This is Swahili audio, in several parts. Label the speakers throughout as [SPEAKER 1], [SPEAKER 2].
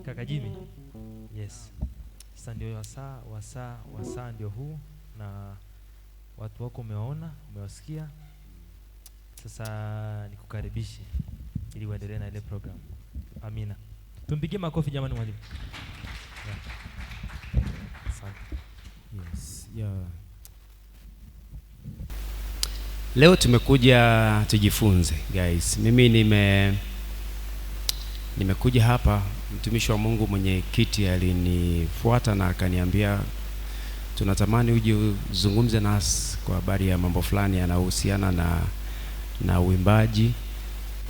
[SPEAKER 1] Kaka Jimmy. Yes. Sasa ndio wasaa ndio huu, na watu wako umewaona, umewasikia. Sasa nikukaribishe ili uendelee na ile program. Amina. Tumpigie makofi jamani mwalimu. Yeah. Asante.
[SPEAKER 2] Yes. Yeah. Leo tumekuja tujifunze guys. Mimi nimekuja hapa, mtumishi wa Mungu mwenye kiti alinifuata na akaniambia tunatamani uje uzungumze nasi kwa habari ya mambo fulani yanayohusiana na uimbaji,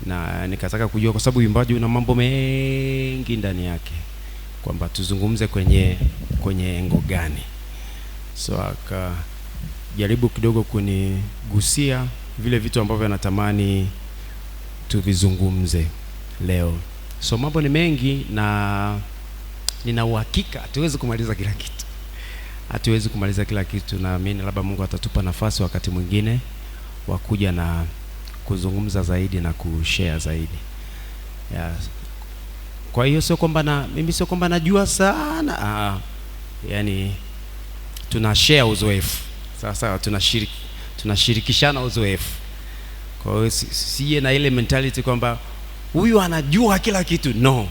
[SPEAKER 2] na nikataka kujua kwa sababu uimbaji una mambo mengi ndani yake, kwamba tuzungumze kwenye engo gani. So akajaribu kidogo kunigusia vile vitu ambavyo anatamani tuvizungumze leo. So mambo ni mengi na nina uhakika hatuwezi kumaliza kila kitu. Naamini labda Mungu atatupa nafasi wakati mwingine wa kuja na kuzungumza zaidi na kushare zaidi. Yeah. Kwa hiyo mimi sio kwamba najua sana. Yani tuna uzoefu. Sawa, tunashirikishana uzoefu. Kwa hiyo sije na ile mentality kwamba huyu anajua kila kitu. No.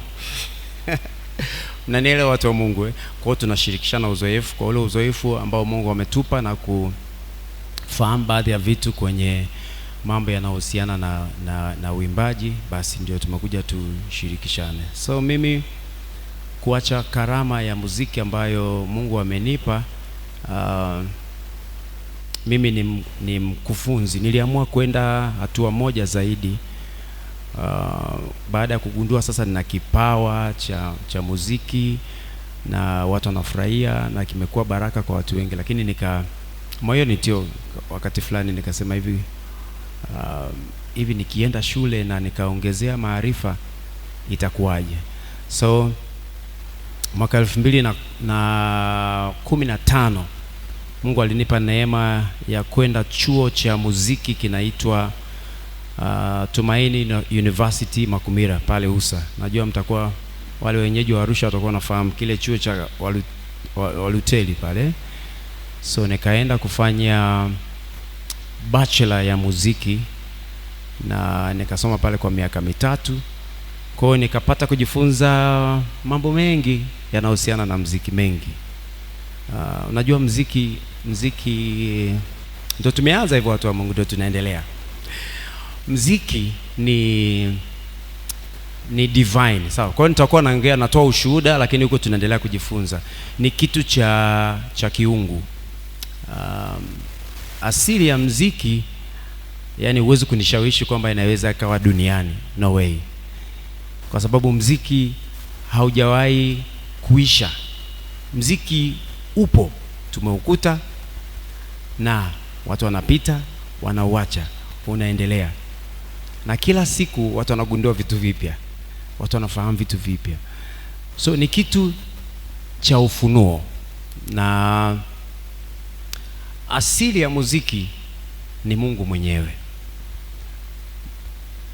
[SPEAKER 2] Mnanielewa watu wa Mungu eh? Kwa hiyo tunashirikishana uzoefu, kwa ule uzoefu ambao Mungu ametupa na kufahamu baadhi ya vitu kwenye mambo yanayohusiana na uimbaji, basi ndio tumekuja tushirikishane. So mimi kuacha karama ya muziki ambayo Mungu amenipa, mimi ni mkufunzi. Niliamua kwenda hatua moja zaidi baada ya kugundua sasa nina kipawa cha muziki na watu wanafurahia na kimekuwa baraka kwa watu wengi, lakini moyoni tio wakati fulani nikasema hivi nikienda shule na nikaongezea maarifa itakuwaje? So mwaka 2015 Mungu alinipa neema ya kwenda chuo cha muziki kinaitwa Tumaini University Makumira pale Usa. Najua mtakuwa wale wenyeji wa Arusha watakuwa nafahamu kile chuo cha Waluteli pale. So nikaenda kufanya bachelor ya muziki na nikasoma pale kwa miaka 3. Kwa hiyo nikapata kujifunza mambo mengi yanayohusiana na muziki mengi. Unajua muziki ndio tumeanza hivyo, watu wa Mungu ndio tunaendelea. Muziki ni divine, sawa. Kwa hiyo nitakuwa naongea, natoa ushuhuda, lakini huko tunaendelea kujifunza. Ni kitu cha kiungu. Asili ya muziki, yani huwezi kunishawishi kwamba inaweza ikawa duniani, no way. Kwa sababu muziki haujawahi kuisha. Muziki upo, tumeukuta na watu wanapita, wanauacha, unaendelea. Na kila siku watu wanagundua vitu vipya, watu wanafahamu vitu vipya. So ni kitu cha ufunuo, na asili ya muziki ni Mungu mwenyewe.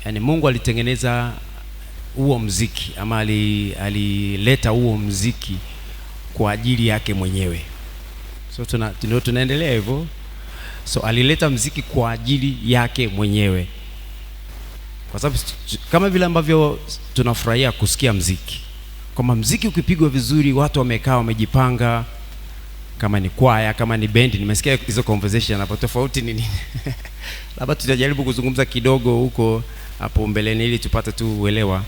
[SPEAKER 2] Yani Mungu alitengeneza huo muziki, ama alileta huo muziki kwa ajili yake mwenyewe. So tunaendelea hivyo. So alileta muziki kwa ajili yake mwenyewe. Kwa sababu kama vile ambavyo tunafurahia kusikia muziki, kama muziki ukipigwa vizuri, watu wamekaa wamejipanga, kama ni kwaya, kama ni bendi. Nimesikia hizo conversation hapo, tofauti nini? Labda tutajaribu kuzungumza kidogo huko hapo mbeleni ili tupate tu uelewa.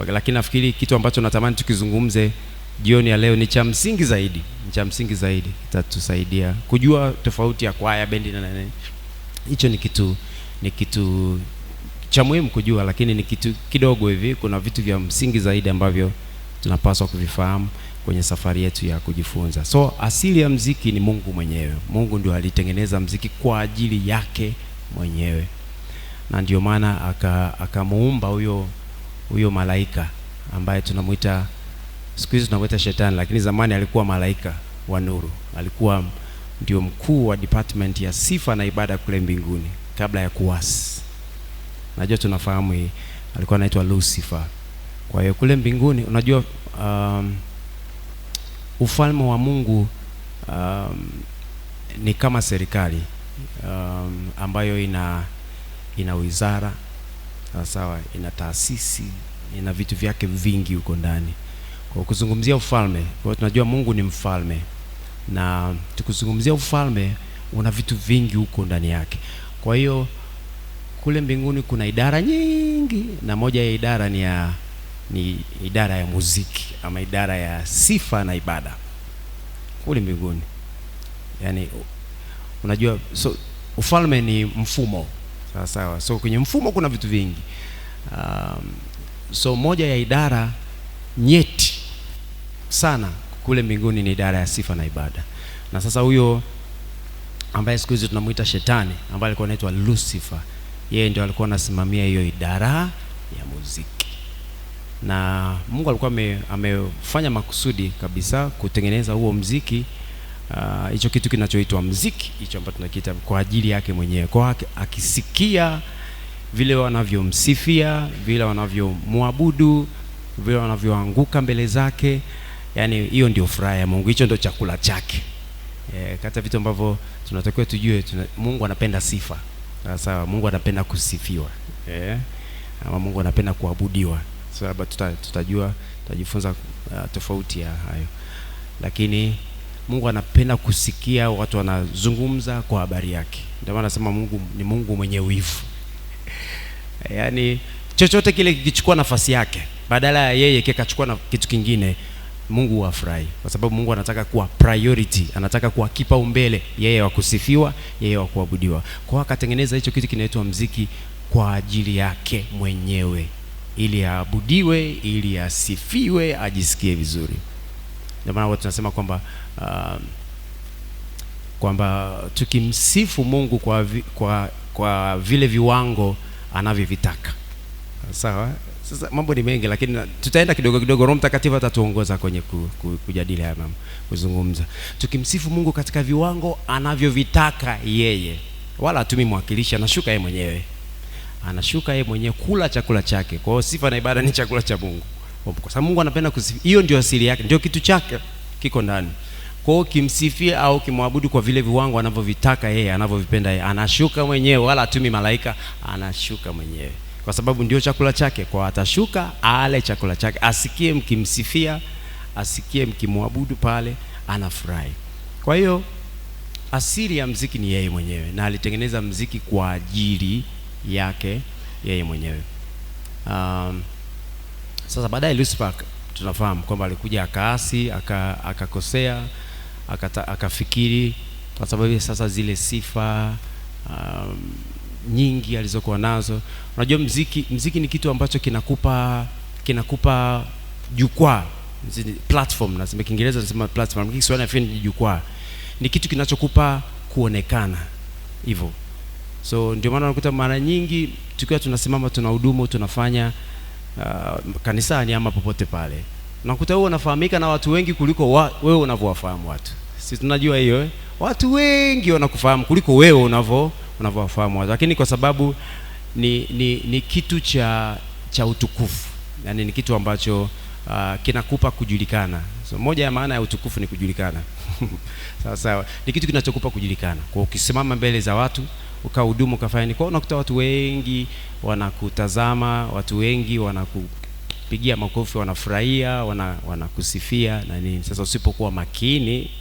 [SPEAKER 2] Lakini nafikiri kitu ambacho natamani tukizungumze jioni ya leo ni cha msingi zaidi. Itatusaidia kujua tofauti ya kwaya, bendi na nini. Hicho ni kitu cha muhimu kujua, lakini ni kitu kidogo hivi. Kuna vitu vya msingi zaidi ambavyo tunapaswa kuvifahamu kwenye safari yetu ya kujifunza. So asili ya muziki ni Mungu mwenyewe. Mungu ndio alitengeneza muziki kwa ajili yake mwenyewe, na ndio maana akamuumba huyo malaika ambaye tunamuita siku hizi tunamuita shetani, lakini zamani alikuwa malaika wa nuru. Alikuwa ndio mkuu wa department ya sifa na ibada kule mbinguni kabla ya kuasi. Najua tunafahamu hii. Alikuwa anaitwa Lucifer. Kwa hiyo kule mbinguni, unajua ufalme wa Mungu ni kama serikali ambayo ina wizara, sawa, ina taasisi, ina vitu vyake vingi huko ndani. Kwa kuzungumzia ufalme, kwa tunajua Mungu ni mfalme, na tukizungumzia ufalme una vitu vingi huko ndani yake. Kwa hiyo kule mbinguni kuna idara nyingi, na moja ya idara ni idara ya muziki ama idara ya sifa na ibada kule mbinguni. Yani unajua, so ufalme ni mfumo, sawa sawa. So kwenye mfumo kuna vitu vingi. So moja ya idara nyeti sana kule mbinguni ni idara ya sifa na ibada. Na sasa huyo ambaye siku hizi tunamuita Shetani, ambaye alikuwa anaitwa Lucifer, yeye ndio alikuwa anasimamia hiyo idara ya muziki. Na Mungu alikuwa amefanya makusudi kabisa kutengeneza huo muziki, hicho kitu kinachoitwa muziki, hicho ambacho tunakiita kwa ajili yake mwenyewe. Kwa akisikia vile wanavyomsifia, vile wanavyomwabudu, vile wanavyoanguka mbele zake, yani hiyo ndio furaha ya Mungu, hicho ndio chakula chake. Kata vitu ambavyo tunatakiwa tujue, Mungu anapenda sifa. Sawa, Mungu anapenda kusifiwa. Ama Mungu anapenda kuabudiwa. Sababu tutajifunza tofauti ya hayo. Lakini Mungu anapenda kusikia watu wanazungumza kwa habari yake. Ndio maana nasema Mungu ni Mungu mwenye wivu. Yani chochote kile kikichukua nafasi yake, badala ya yeye kikachukua na kitu kingine, Mungu huafurahi, kwa sababu Mungu anataka kuwa priority, anataka kuwa kipaumbele, yeye wa kusifiwa, yeye wa kuabudiwa. Kwa hiyo akatengeneza hicho kitu kinaitwa muziki kwa ajili yake mwenyewe, ili aabudiwe, ili asifiwe, ajisikie vizuri. Ndio maana watu tunasema kwamba tukimsifu Mungu kwa vile viwango anavyovitaka. Sawa? Sasa mambo ni mengi, lakini tutaenda kidogo kidogo. Roho Mtakatifu atatuongoza kwenye kujadili haya mambo, kuzungumza. Tukimsifu Mungu katika viwango anavyovitaka yeye, wala hatumi mwakilishi, anashuka yeye mwenyewe. Anashuka yeye mwenyewe kula chakula chake. Kwa hiyo sifa na ibada ni chakula cha Mungu. Kwa sababu Mungu anapenda kusifiwa. Hiyo ndio asili yake, ndio kitu chake kiko ndani. Kwa hiyo kimsifia au kimwabudu kwa vile viwango anavyovitaka yeye, anavyovipenda yeye, anashuka mwenyewe, wala hatumi malaika, anashuka mwenyewe. Kwa sababu ndio chakula chake. Kwa atashuka ale chakula chake, asikie mkimsifia, asikie mkimwabudu pale, anafurahi. Kwa hiyo asili ya muziki ni yeye mwenyewe, na alitengeneza muziki kwa ajili yake yeye mwenyewe. Sasa baadaye Lucifer tunafahamu kwamba alikuja akaasi, akakosea, akafikiri kwa sababu sasa zile sifa nyingi alizokuwa nazo. Unajua muziki ni kitu ambacho kinakupa jukwaa, platform. Nasema Kiingereza nasema platform, Kiswahili ni jukwaa. Ni kitu kinachokupa kuonekana hivyo. So ndio maana unakuta mara nyingi tukiwa tunasimama, tunahudumu, tunafanya kanisani ama popote pale, unakuta wewe unafahamika na watu wengi kuliko wewe unavyowafahamu watu. Sisi tunajua hiyo, watu wengi wanakufahamu kuliko wewe unavyowafahamu watu. Lakini kwa sababu ni kitu cha utukufu, yani ni kitu ambacho kinakupa kujulikana. So moja ya maana ya utukufu ni kujulikana. Sawa sawa, ni kitu kinachokupa kujulikana. Kwa ukisimama mbele za watu, ukahudumu, ukafanya ni kwa unakuta watu wengi wanakutazama, watu wengi wanakupigia makofi, wanafurahia, wanakusifia na nini. Sasa usipokuwa makini,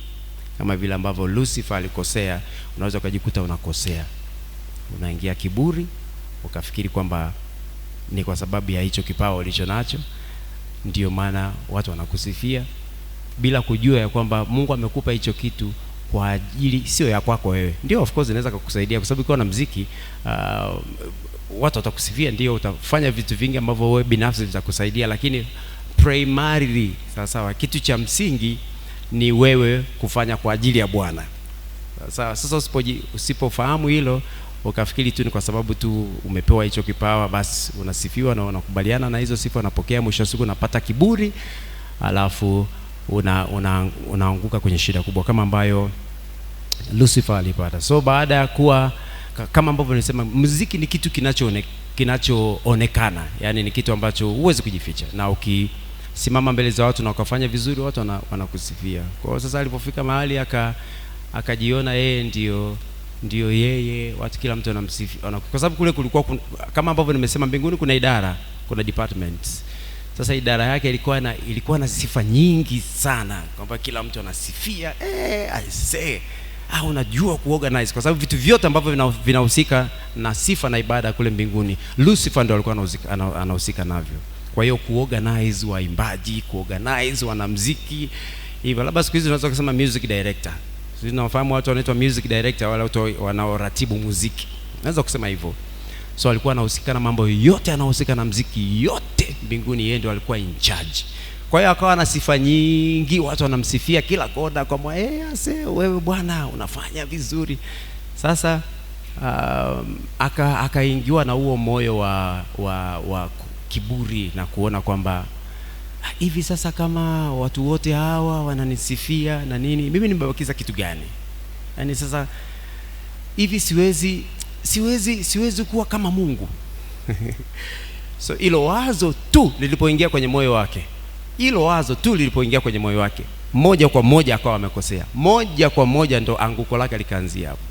[SPEAKER 2] kama vile ambavyo Lucifer alikosea, unaweza ukajikuta unakosea. Unaingia kiburi, ukafikiri kwamba ni kwa sababu ya hicho kipawa ulicho nacho ndio maana watu wanakusifia, bila kujua ya kwamba Mungu amekupa hicho kitu kwa ajili, sio ya kwako wewe. Ndio of course inaweza kukusaidia, kwa sababu ukiwa na muziki watu watakusifia, ndio utafanya vitu vingi ambavyo wewe binafsi vitakusaidia, lakini primarily, sawa, kitu cha msingi ni wewe kufanya kwa ajili ya Bwana. Sasa usipofahamu hilo, ukafikiri tu ni kwa sababu tu umepewa hicho kipawa basi unasifiwa na unakubaliana na hizo sifa, unapokea, mwisho wa siku unapata kiburi, alafu unaanguka kwenye shida kubwa kama ambayo Lucifer alipata. So baada ya kuwa, kama ambavyo nilisema, muziki ni kitu kinachoonekana, yani ni kitu ambacho huwezi kujificha. Na unasimama mbele za watu na ukafanya vizuri, watu wanakusifia. Kwa hiyo sasa alipofika mahali akajiona yeye ndio yeye, watu kila mtu anamsifia, kwa sababu kule kulikuwa kama ambavyo nimesema, mbinguni kuna idara, kuna departments. Sasa idara yake ilikuwa na sifa nyingi sana, kwamba kila mtu anasifia, I say unajua kuorganize, kwa sababu vitu vyote ambavyo vinahusika na sifa na ibada kule mbinguni, Lucifer ndio alikuwa anahusika navyo. Kwa hiyo kuorganize waimbaji, kuorganize wanamuziki hivyo. Labda siku hizi tunaweza kusema music director. Sisi tunafahamu watu wanaitwa music director, wale watu wanaoratibu muziki, naweza kusema hivyo. So alikuwa anahusika na mambo yote, anahusika na muziki yote mbinguni, yeye ndio alikuwa in charge. Kwa hiyo akawa na sifa nyingi, watu wanamsifia kila kona, kwamba wewe bwana unafanya vizuri. Sasa akaingiwa na huo moyo wa kiburi na kuona kwamba hivi sasa kama watu wote hawa wananisifia na nini, mimi nimebakiza kitu gani? Yaani sasa hivi siwezi kuwa kama Mungu. So hilo wazo tu lilipoingia kwenye moyo wake, moja kwa moja akawa amekosea. Moja kwa moja ndo anguko lake likaanzia hapo.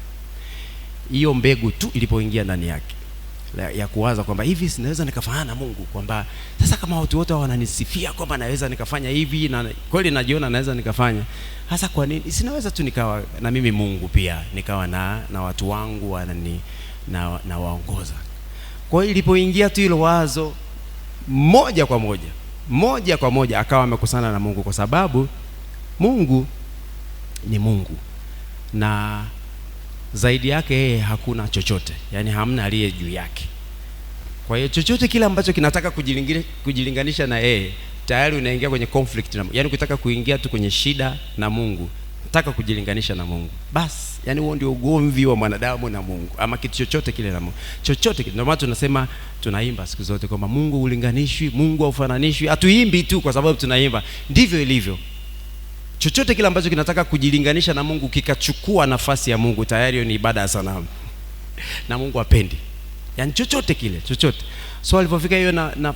[SPEAKER 2] Hiyo mbegu tu ilipoingia ndani yake ya kuwaza kwamba hivi sinaweza nikafanana na Mungu, kwamba sasa kama watu wote wananisifia kwamba naweza nikafanya hivi, na kweli najiona naweza nikafanya, hasa kwa nini sinaweza tu nikawa na mimi Mungu pia, nikawa na watu wangu na waongoza. Kwa hiyo ilipoingia tu hilo wazo, moja kwa moja akawa amekusana na Mungu, kwa sababu Mungu ni Mungu na zaidi yake yeye hakuna chochote, yani hamna aliye juu yake. Kwa hiyo chochote kile ambacho kinataka kujilinganisha na yeye, tayari unaingia kwenye conflict na, yani ukitaka kuingia tu kwenye shida na Mungu, nataka kujilinganisha na Mungu, basi yani huo ndio ugomvi wa mwanadamu na Mungu, ama kitu chochote kile na Mungu, chochote kile. Ndio maana tunasema, tunaimba siku zote kwamba Mungu ulinganishwi, Mungu haufananishwi. Hatuimbi tu kwa sababu tunaimba, ndivyo ilivyo. Chochote kile ambacho kinataka kujilinganisha na Mungu kikachukua nafasi ya Mungu, tayari ni ibada ya sanamu na Mungu hapendi, yani chochote kile, chochote. So alipofika hiyo na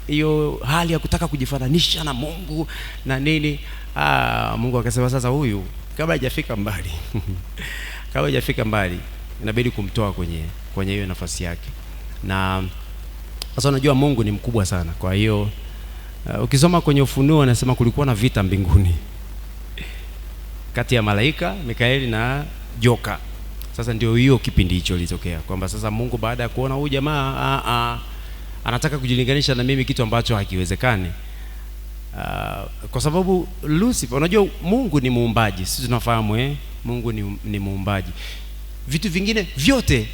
[SPEAKER 2] hiyo hali ya kutaka kujifananisha na Mungu na nini, Mungu akasema sasa huyu kabla hajafika mbali inabidi kumtoa kwenye hiyo nafasi yake. Na sasa unajua Mungu ni mkubwa sana. Kwa hiyo ukisoma kwenye Ufunuo anasema kulikuwa na vita mbinguni kati ya malaika Mikaeli na joka. Sasa ndio hiyo kipindi hicho litokea, kwamba sasa Mungu baada ya kuona huyu jamaa anataka kujilinganisha na mimi, kitu ambacho hakiwezekani. Kwa sababu Lucifer, unajua Mungu ni muumbaji, sisi tunafahamu Mungu ni muumbaji. Vitu vingine vyote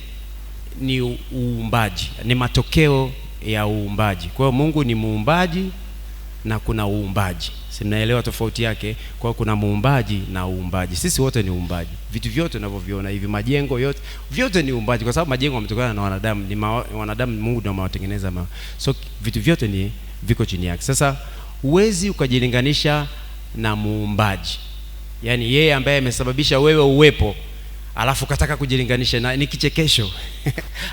[SPEAKER 2] ni uumbaji, ni matokeo ya uumbaji. Kwa hiyo Mungu ni muumbaji na kuna uumbaji. Si mnaelewa tofauti yake? Kwa hiyo kuna muumbaji na uumbaji. Sisi wote ni uumbaji. Vitu vyote tunavyoviona hivi, majengo yote, vyote ni uumbaji, kwa sababu majengo yametokana na wanadamu, ni wanadamu Mungu ndio amewatengeneza. So vitu vyote viko chini yake. Sasa huwezi ukajilinganisha na muumbaji, yani yeye ambaye amesababisha wewe uwepo, alafu kataka kujilinganisha na, ni kichekesho.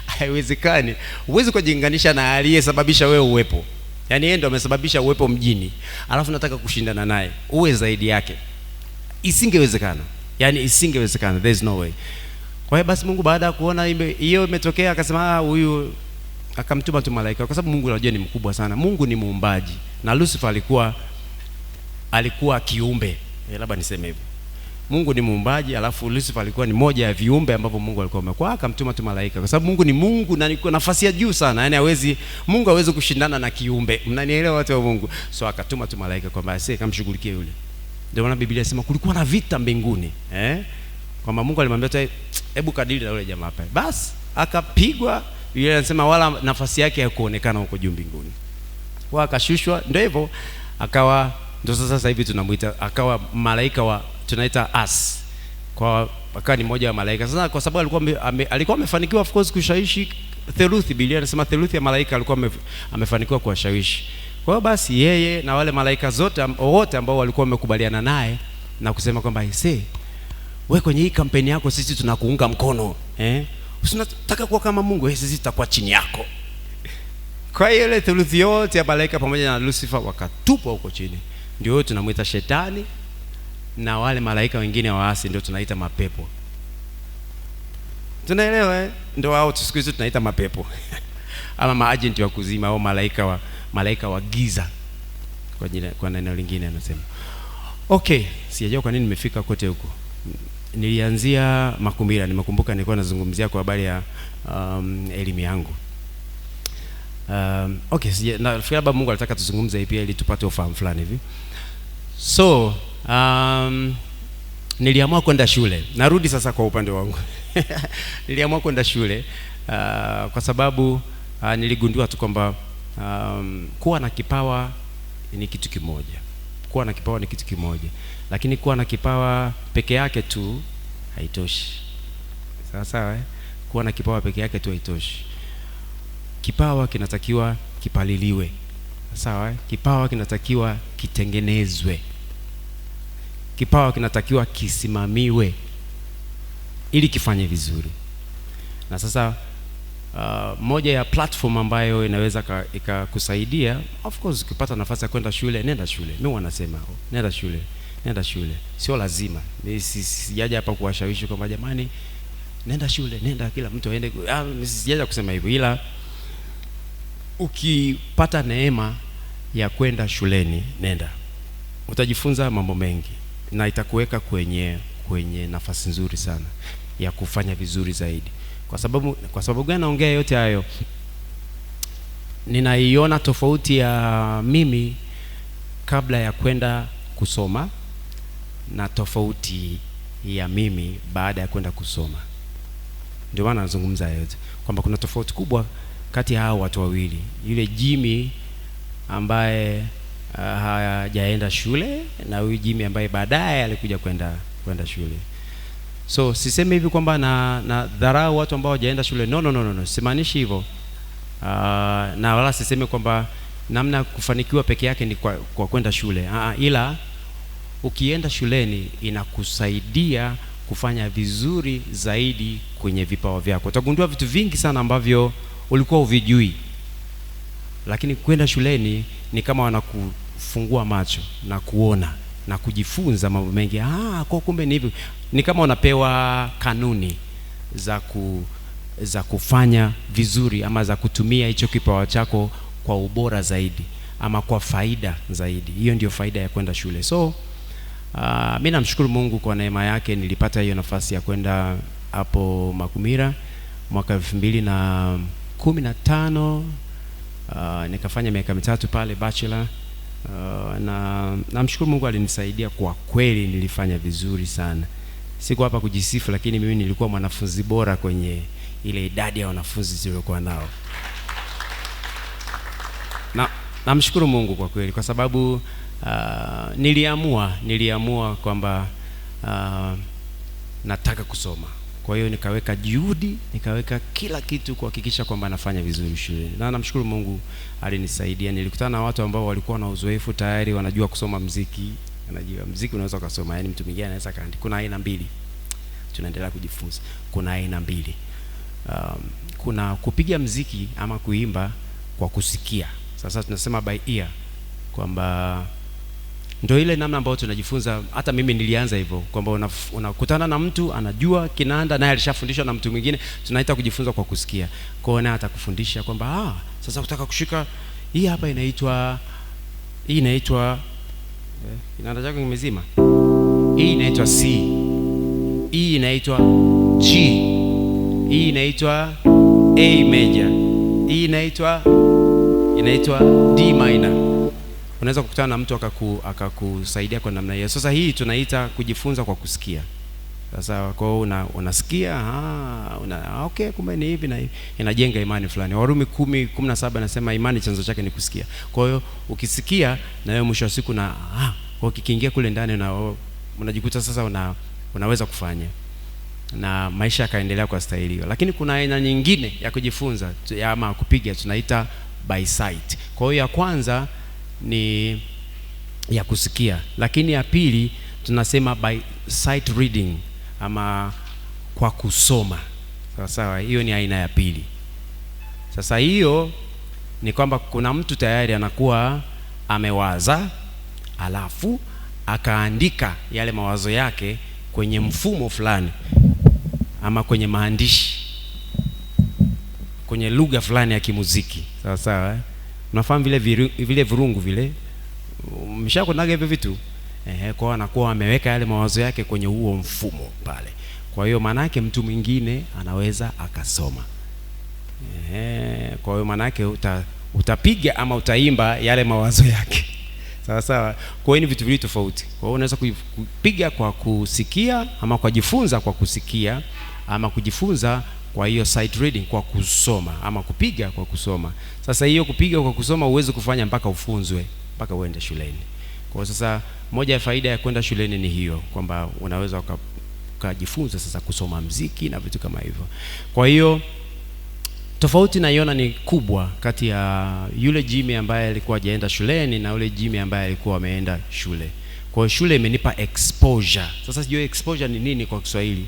[SPEAKER 2] Haiwezekani. Huwezi kujilinganisha na aliyesababisha wewe uwepo, yani yeye ndo amesababisha uwepo mjini, alafu nataka kushindana naye uwe zaidi yake. Isingewezekana, yani isingewezekana, there is no way. Kwa hiyo basi Mungu baada ya kuona hiyo imetokea, akasema huyu, akamtuma tu malaika, kwa sababu Mungu anajua ni mkubwa sana. Mungu ni muumbaji na Lucifer alikuwa kiumbe, labda niseme hivyo. Mungu ni muumbaji, alafu Lucifer alikuwa ni moja ya viumbe ambavyo Mungu alikuwa amekuwa, akamtuma tu malaika, kwa sababu Mungu ni Mungu na alikuwa nafasi ya juu sana, yani Mungu hawezi kushindana na kiumbe. Mnanielewa watu wa Mungu? So akatuma tu malaika kwamba akamshughulikie yule. Ndio maana Biblia inasema kulikuwa na vita mbinguni, kwamba Mungu alimwambia hebu kadiri na yule jamaa hapa. Basi akapigwa. Biblia inasema wala nafasi yake haikuonekana huko juu mbinguni. Kwa akashushwa, ndio hivyo akawa, ndio sasa hivi tunamuita, akawa malaika wa tunaita as, kwa akawa ni mmoja wa malaika. Sasa kwa sababu alikuwa amefanikiwa of course kushawishi theluthi. Biblia inasema theluthi ya malaika alikuwa amefanikiwa kuwashawishi. Kwa hiyo basi yeye na wale malaika wote ambao walikuwa wamekubaliana naye na kusema kwamba wewe kwenye hii kampeni yako sisi tunakuunga mkono, usinataka kuwa kama Mungu, sisi tutakuwa chini yako. Kwa hiyo ile thuluthi yote ya malaika pamoja na Lucifer wakatupwa huko chini. Ndio tunamuita shetani, na wale malaika wengine waasi ndio tunaita mapepo. Tunaelewa eh? Ndio wao siku hizi tunaita mapepo ama maagent wa kuzima au malaika wa giza kwa neno lingine anasema. Okay, sijajua kwa nini nimefika kote huko. Nilianzia Makumbira, nimekumbuka nilikuwa nazungumzia kwa habari ya elimu yangu. Okay, nafikiri labda Mungu alitaka tuzungumze pia ili tupate ufahamu fulani hivi. So, niliamua kwenda shule. Narudi sasa kwa upande wangu. Niliamua kwenda shule kwa sababu niligundua tu kwamba kuwa na kipawa ni kitu kimoja. Kuwa na kipawa ni kitu kimoja. Lakini kuwa na kipawa peke yake tu haitoshi. Sawa sawa eh? Kuwa na kipawa peke yake tu haitoshi. Kipawa kinatakiwa kipaliliwe. Sawa eh? Kipawa kinatakiwa kitengenezwe. Kipawa kinatakiwa kisimamiwe ili kifanye vizuri. Na sasa moja ya platform ambayo inaweza ikakusaidia, of course ukipata nafasi ya kwenda shule, nenda shule. Mimi wanasema nenda shule. Sio lazima. Mimi sijaja hapa kuwashawishi kwamba jamani nenda shule, nenda kila mtu aende. Sijaja kusema hivyo, ila ukipata neema ya kwenda shuleni, nenda. Utajifunza mambo mengi na itakuweka kwenye nafasi nzuri sana ya kufanya vizuri zaidi. Kwa sababu gani naongea yote hayo? Ninaiona tofauti ya mimi kabla ya kwenda kusoma na tofauti ya mimi baada ya kwenda kusoma. Ndio maana nazungumza yote kwamba kuna tofauti kubwa kati ya hao watu wawili. Yule Jimmy ambaye hajaenda shule na huyu Jimmy ambaye baadaye alikuja kwenda shule. So sisemi hivi kwamba na dharau watu ambao hawajaenda shule. No. Simaanishi hivyo. Na wala sisemi kwamba namna kufanikiwa peke yake ni kwa kwenda shule. Ila ukienda shuleni inakusaidia kufanya vizuri zaidi kwenye vipawa vyako. Utagundua vitu vingi sana ambavyo ulikuwa uvijui. Lakini kwenda shuleni ni kama wanakufungua macho na kuona na kujifunza mambo mengi. Kwa kumbe ni hivi. Ni kama unapewa kanuni za kufanya vizuri ama za kutumia hicho kipawa chako kwa ubora zaidi ama kwa faida zaidi. Hiyo ndio faida ya kwenda shule. So mimi namshukuru Mungu kwa neema yake nilipata hiyo nafasi ya kwenda hapo Makumira mwaka 2015. Nikafanya miaka 3 pale bachelor. Na namshukuru Mungu alinisaidia kwa kweli, nilifanya vizuri sana. Siku hapa kujisifu, lakini mimi nilikuwa mwanafunzi bora kwenye ile idadi ya wanafunzi ziliokuwa nao. Namshukuru Mungu kwa kweli kwa sababu niliamua kwamba nataka kusoma. Kwa hiyo nikaweka juhudi, nikaweka kila kitu kuhakikisha kwamba nafanya vizuri shule. Na namshukuru Mungu alinisaidia. Nilikutana na watu ambao walikuwa na uzoefu tayari, wanajua kusoma muziki. Unajua muziki unaweza kusoma, yani mtu mwingine anaweza kaandika. Kuna aina mbili. Tunaendelea kujifunza. Kuna aina mbili. Kuna kupiga muziki ama kuimba kwa kusikia. Sasa tunasema by ear, kwamba ndio ile namna ambayo tunajifunza. Hata mimi nilianza hivyo kwamba unakutana na mtu anajua kinanda naye alishafundishwa na mtu mwingine, tunaita kujifunza kwa kusikia. Kwa hiyo naye atakufundisha kwamba sasa ukitaka kushika hii hapa inaitwa kinanda chako kimezima. Hii inaitwa C. Hii inaitwa G. Hii inaitwa A major. Hii inaitwa D minor. Unaweza kukutana na mtu akakusaidia kwa namna hiyo. Sasa hii tunaita kujifunza kwa kusikia. Sasa kwa hiyo unasikia, okay, kumbe ni hivi na hivi. Inajenga imani fulani. Warumi 10:17 nasema imani chanzo chake ni kusikia. Kwa hiyo ukisikia na wewe mwisho wa siku kwa kikiingia kule ndani na unajikuta sasa unaweza kufanya. Na maisha yakaendelea kwa staili hiyo. Lakini kuna aina nyingine ya kujifunza ama kupiga tunaita by sight. Kwa hiyo ya kwanza ni ya kusikia, lakini ya pili tunasema by sight reading ama kwa kusoma. Sawa, hiyo ni aina ya pili. Sasa hiyo ni kwamba kuna mtu tayari anakuwa amewaza, alafu akaandika yale mawazo yake kwenye mfumo fulani ama kwenye maandishi, kwenye lugha fulani ya kimuziki. Sawa sawa, unafahamu vile virungu vile, mshakonaga hivyo vitu kwa anakuwa ameweka yale mawazo yake kwenye huo mfumo pale. Kwa hiyo maana yake mtu mwingine anaweza akasoma. Kwa hiyo maana yake utapiga ama utaimba yale mawazo yake. Sawa sawa. Kwa hiyo ni vitu viwili tofauti. Kwa hiyo unaweza kupiga kwa kusikia ama kujifunza kwa kusikia ama kujifunza kwa hiyo sight reading kwa kusoma ama kupiga kwa kusoma. Sasa hiyo kupiga kwa kusoma uweze kufanya mpaka ufunzwe, mpaka uende shuleni. Kwa sasa moja ya faida ya kwenda shuleni ni hiyo, kwamba unaweza ukajifunza sasa kusoma muziki na vitu kama hivyo. Kwa hiyo tofauti naiona ni kubwa kati ya yule Jimmy ambaye alikuwa hajaenda shuleni na yule Jimmy ambaye alikuwa ameenda shule. Kwa hiyo shule imenipa exposure. Sasa sijui exposure ni nini kwa Kiswahili,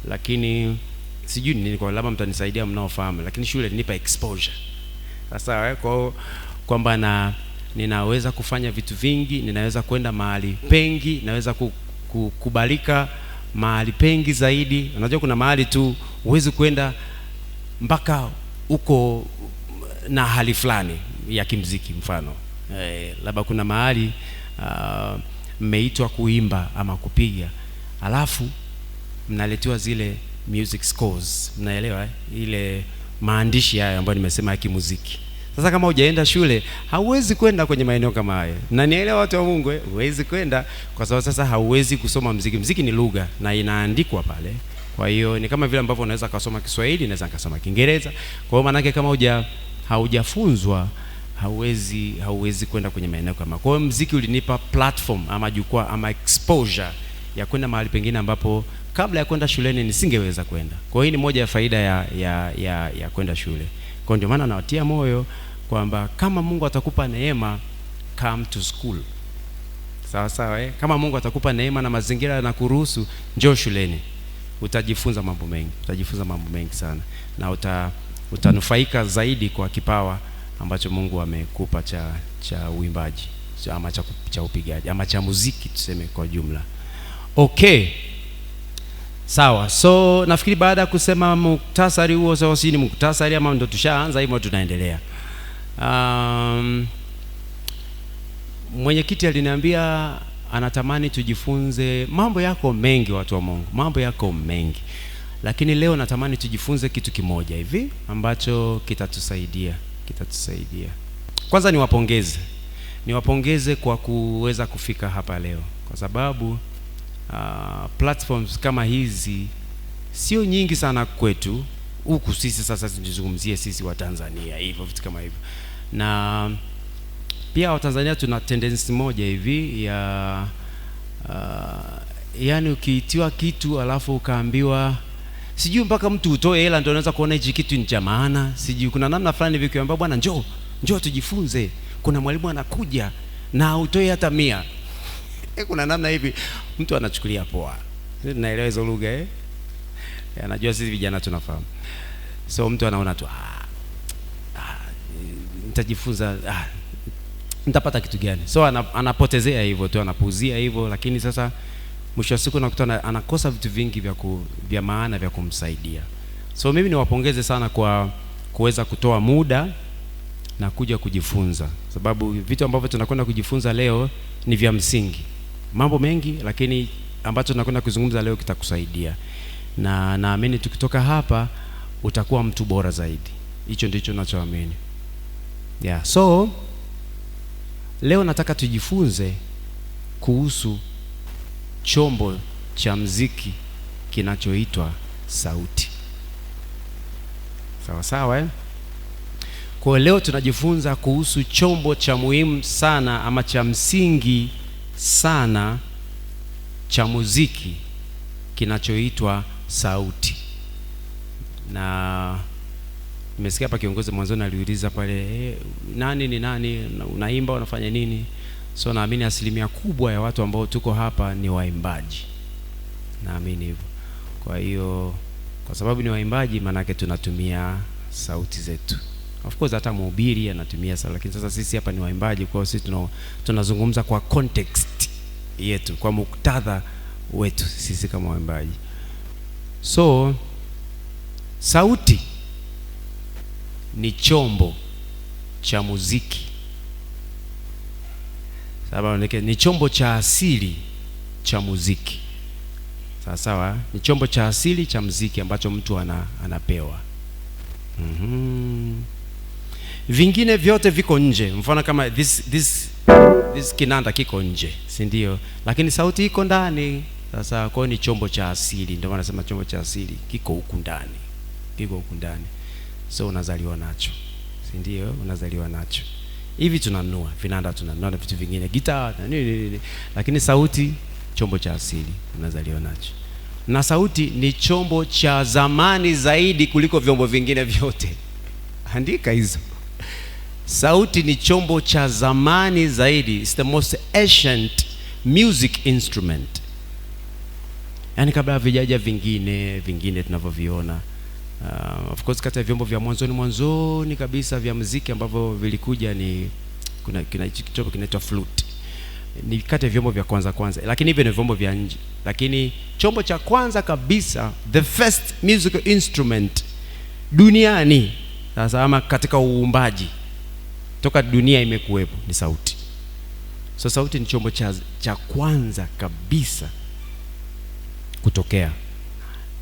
[SPEAKER 2] lakini sijui ni nini, kwa labda mtanisaidia mnaofahamu, lakini shule ilinipa exposure. Sasa kwamba ninaweza kufanya vitu vingi, ninaweza kwenda mahali pengi, naweza kukubalika mahali pengi zaidi. Unajua kuna mahali tu huwezi kwenda mpaka uko na hali fulani ya kimuziki. Mfano labda kuna mahali mmeitwa kuimba ama kupiga, alafu mnaletiwa zile music scores, mnaelewa ile maandishi haya ambayo nimesema ya kimuziki. Sasa kama hujaenda shule hauwezi kwenda kwenye maeneo kama haya. Na nielewa watu wa Mungu, huwezi kwenda kwa sababu sasa hauwezi kusoma muziki. Muziki ni lugha na inaandikwa pale. Kwa hiyo ni kama vile ambavyo unaweza kusoma Kiswahili, unaweza kusoma Kiingereza. Kwa hiyo maana yake kama haujafunzwa hauwezi kwenda kwenye maeneo kama. Kwa hiyo muziki ulinipa platform ama jukwaa ama exposure ya kwenda mahali pengine ambapo kabla ya kwenda shuleni nisingeweza kwenda. Kwa hiyo ni moja ya faida ya kwenda shule. Kwa ndio maana nawatia moyo kwamba kama Mungu atakupa neema, come to school. Sawa sawa, Kama Mungu atakupa neema na mazingira na kuruhusu, njoo shuleni. Utajifunza mambo mengi sana, na utanufaika zaidi kwa kipawa ambacho Mungu amekupa cha uimbaji ama cha upigaji ama cha muziki, tuseme kwa jumla. Okay. Sawa. So nafikiri baada ya kusema muktasari huo, sawa, si ni muktasari ama ndo tushaanza hivyo tunaendelea. Mwenyekiti aliniambia anatamani tujifunze mambo yako mengi, watu wa Mungu. Mambo yako mengi. Lakini leo natamani tujifunze kitu kimoja hivi ambacho kitatusaidia. Kwanza niwapongeze kwa kuweza kufika hapa leo, kwa sababu platforms kama hizi sio nyingi sana kwetu huku sisi. Sasa tunazungumzie sisi wa Tanzania hivyo, vitu kama hivyo. Na pia wa Tanzania tuna tendency moja hivi ya yani ukiitiwa kitu alafu ukaambiwa sijui mpaka mtu utoe hela ndio unaweza kuona hichi kitu ni cha maana. Sijui kuna namna fulani hivi ukiambiwa bwana njoo tujifunze, kuna mwalimu anakuja na utoe hata 100. Kuna namna hivi mtu anachukulia poa. Naelewa hizo lugha anajua sisi vijana tunafahamu. So mtu anaona tu nitajifunza, nitapata kitu gani? So anapotezea hivyo tu, anapuuzia hivyo. Lakini sasa mwisho wa siku nakuta anakosa vitu vingi vya maana vya kumsaidia. So mimi niwapongeze sana kwa kuweza kutoa muda na kuja kujifunza, sababu vitu ambavyo tunakwenda kujifunza leo ni vya msingi. Mambo mengi, lakini ambacho tunakwenda kuzungumza leo kitakusaidia. Na naamini tukitoka hapa utakuwa mtu bora zaidi. Hicho ndicho ninachoamini. So leo nataka tujifunze kuhusu chombo cha muziki kinachoitwa sauti. Sawa sawa, Kwa leo tunajifunza kuhusu chombo cha muhimu sana ama cha msingi sana cha muziki kinachoitwa sauti. Na nimesikia hapa kiongozi mwanzoni aliuliza pale, nani ni nani, unaimba, unafanya nini? So naamini asilimia kubwa ya watu ambao tuko hapa ni waimbaji. Naamini hivyo. Kwa hiyo kwa sababu ni waimbaji, maana yake tunatumia sauti zetu. Of course hata mhubiri anatumia sauti, lakini sasa sisi hapa ni waimbaji, kwa hiyo sisi tunazungumza kwa context yetu, kwa muktadha wetu sisi kama waimbaji. So sauti ni chombo cha muziki, sababu ni chombo cha asili cha muziki. Sawa, ni chombo cha asili cha muziki ambacho mtu anapewa. Vingine vyote viko nje. Mfano kama this kinanda kiko nje, si ndio? Lakini sauti iko ndani. Sasa kwa ni chombo cha asili, ndio maana nasema chombo cha asili kiko huku ndani. Kiko huku ndani. So unazaliwa nacho. Si ndio? Unazaliwa nacho. Hivi tunanunua, vinanda tunanunua, vitu vingine, gitaa na nini. Lakini sauti chombo cha asili unazaliwa nacho. Na sauti ni chombo cha zamani zaidi kuliko vyombo vingine vyote. Andika hizo. Sauti ni chombo cha zamani zaidi. It's the most ancient music instrument. Yani kabla vijaja vingine tunavyoviona. Of course kati ya vyombo vya mwanzoni kabisa vya muziki ambavyo vilikuja ni kuna chombo kinaitwa flute. Ni kati ya vyombo vya kwanza, lakini hivyo ni vyombo vya nje. Lakini chombo cha kwanza kabisa, the first musical instrument duniani, sasa ama katika uumbaji toka dunia imekuwepo, ni sauti. So sauti ni chombo cha kwanza kabisa kutokea.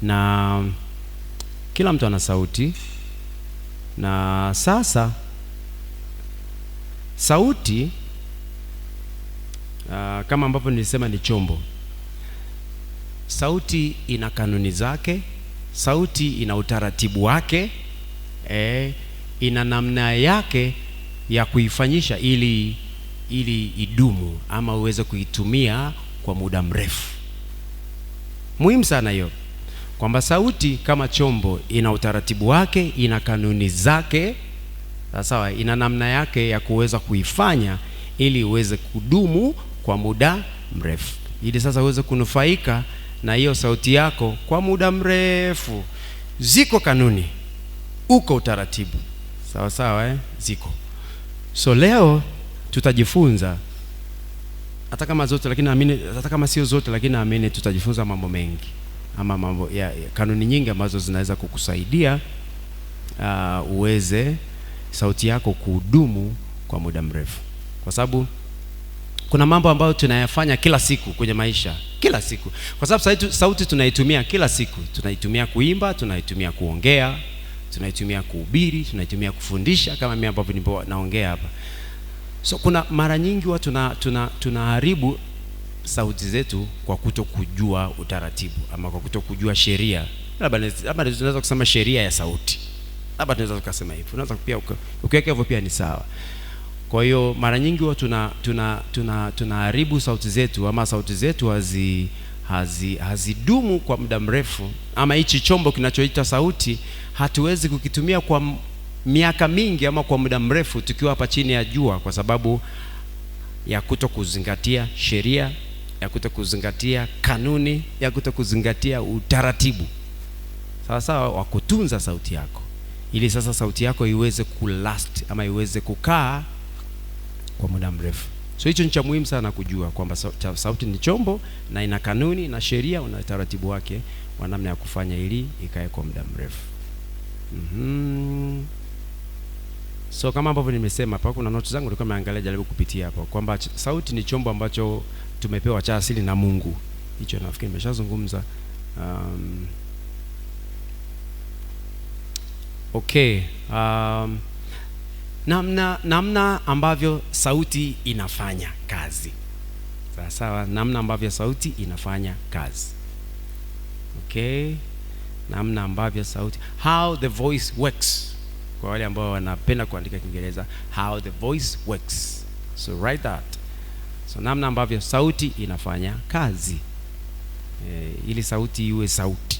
[SPEAKER 2] Na kila mtu ana sauti. Na sasa sauti kama ambavyo nilisema ni chombo. Sauti ina kanuni zake, sauti ina utaratibu wake, ina namna yake ya kuifanyisha ili idumu ama uweze kuitumia kwa muda mrefu. Muhimu sana hiyo, kwamba sauti kama chombo ina utaratibu wake, ina kanuni zake, sawa, ina namna yake ya kuweza kuifanya ili uweze kudumu kwa muda mrefu, ili sasa uweze kunufaika na hiyo sauti yako kwa muda mrefu. Ziko kanuni, uko utaratibu, sawa, ziko. So leo tutajifunza, hata kama zote, lakini naamini hata kama sio zote, lakini naamini tutajifunza mambo mengi, ama mambo ya kanuni nyingi ambazo zinaweza kukusaidia uweze sauti yako kudumu kwa muda mrefu. Kwa sababu kuna mambo ambayo tunayafanya kila siku kwenye maisha, kila siku. Kwa sababu sauti tunaitumia kila siku. Tunaitumia kuimba, tunaitumia kuongea, tunaitumia kuhubiri, tunaitumia kufundisha kama mimi ambavyo nipo naongea hapa. So kuna mara nyingi huwa tunaharibu sauti zetu kwa kutokujua utaratibu ama kwa kutokujua sheria. Labda tunaweza kusema sheria ya sauti. Labda tunaweza kusema hivyo. Unaweza pia ukiweka hivyo pia ni sawa. Kwa hiyo mara nyingi huwa tunaharibu sauti zetu, ama sauti zetu hazidumu kwa muda mrefu, ama hichi chombo kinachoitwa sauti hatuwezi kukitumia kwa miaka mingi ama kwa muda mrefu tukiwa hapa chini ya jua, kwa sababu ya kutokuzingatia sheria, ya kutokuzingatia kanuni, ya kutokuzingatia utaratibu sawa wa kutunza sauti yako, ili sasa sauti yako iweze kulast ama iweze kukaa kwa muda mrefu. So hicho ni cha muhimu sana kujua kwamba sauti ni chombo na ina kanuni na sheria na utaratibu wake wa namna ya kufanya ili ikae kwa muda mrefu. So kama ambavyo nimesema hapa, kuna notes zangu nilikuwa naangalia, jaribu kupitia hapo kwamba sauti ni chombo ambacho tumepewa cha asili na Mungu. Hicho nafikiri nimeshazungumza. Okay. Namna ambavyo sauti inafanya kazi. Sawa, namna ambavyo sauti inafanya kazi. Okay. Namna ambavyo sauti, how the voice works. Kwa wale ambao wanapenda kuandika Kiingereza, how the voice works. So write that. So namna ambavyo sauti inafanya kazi. Ili sauti iwe sauti.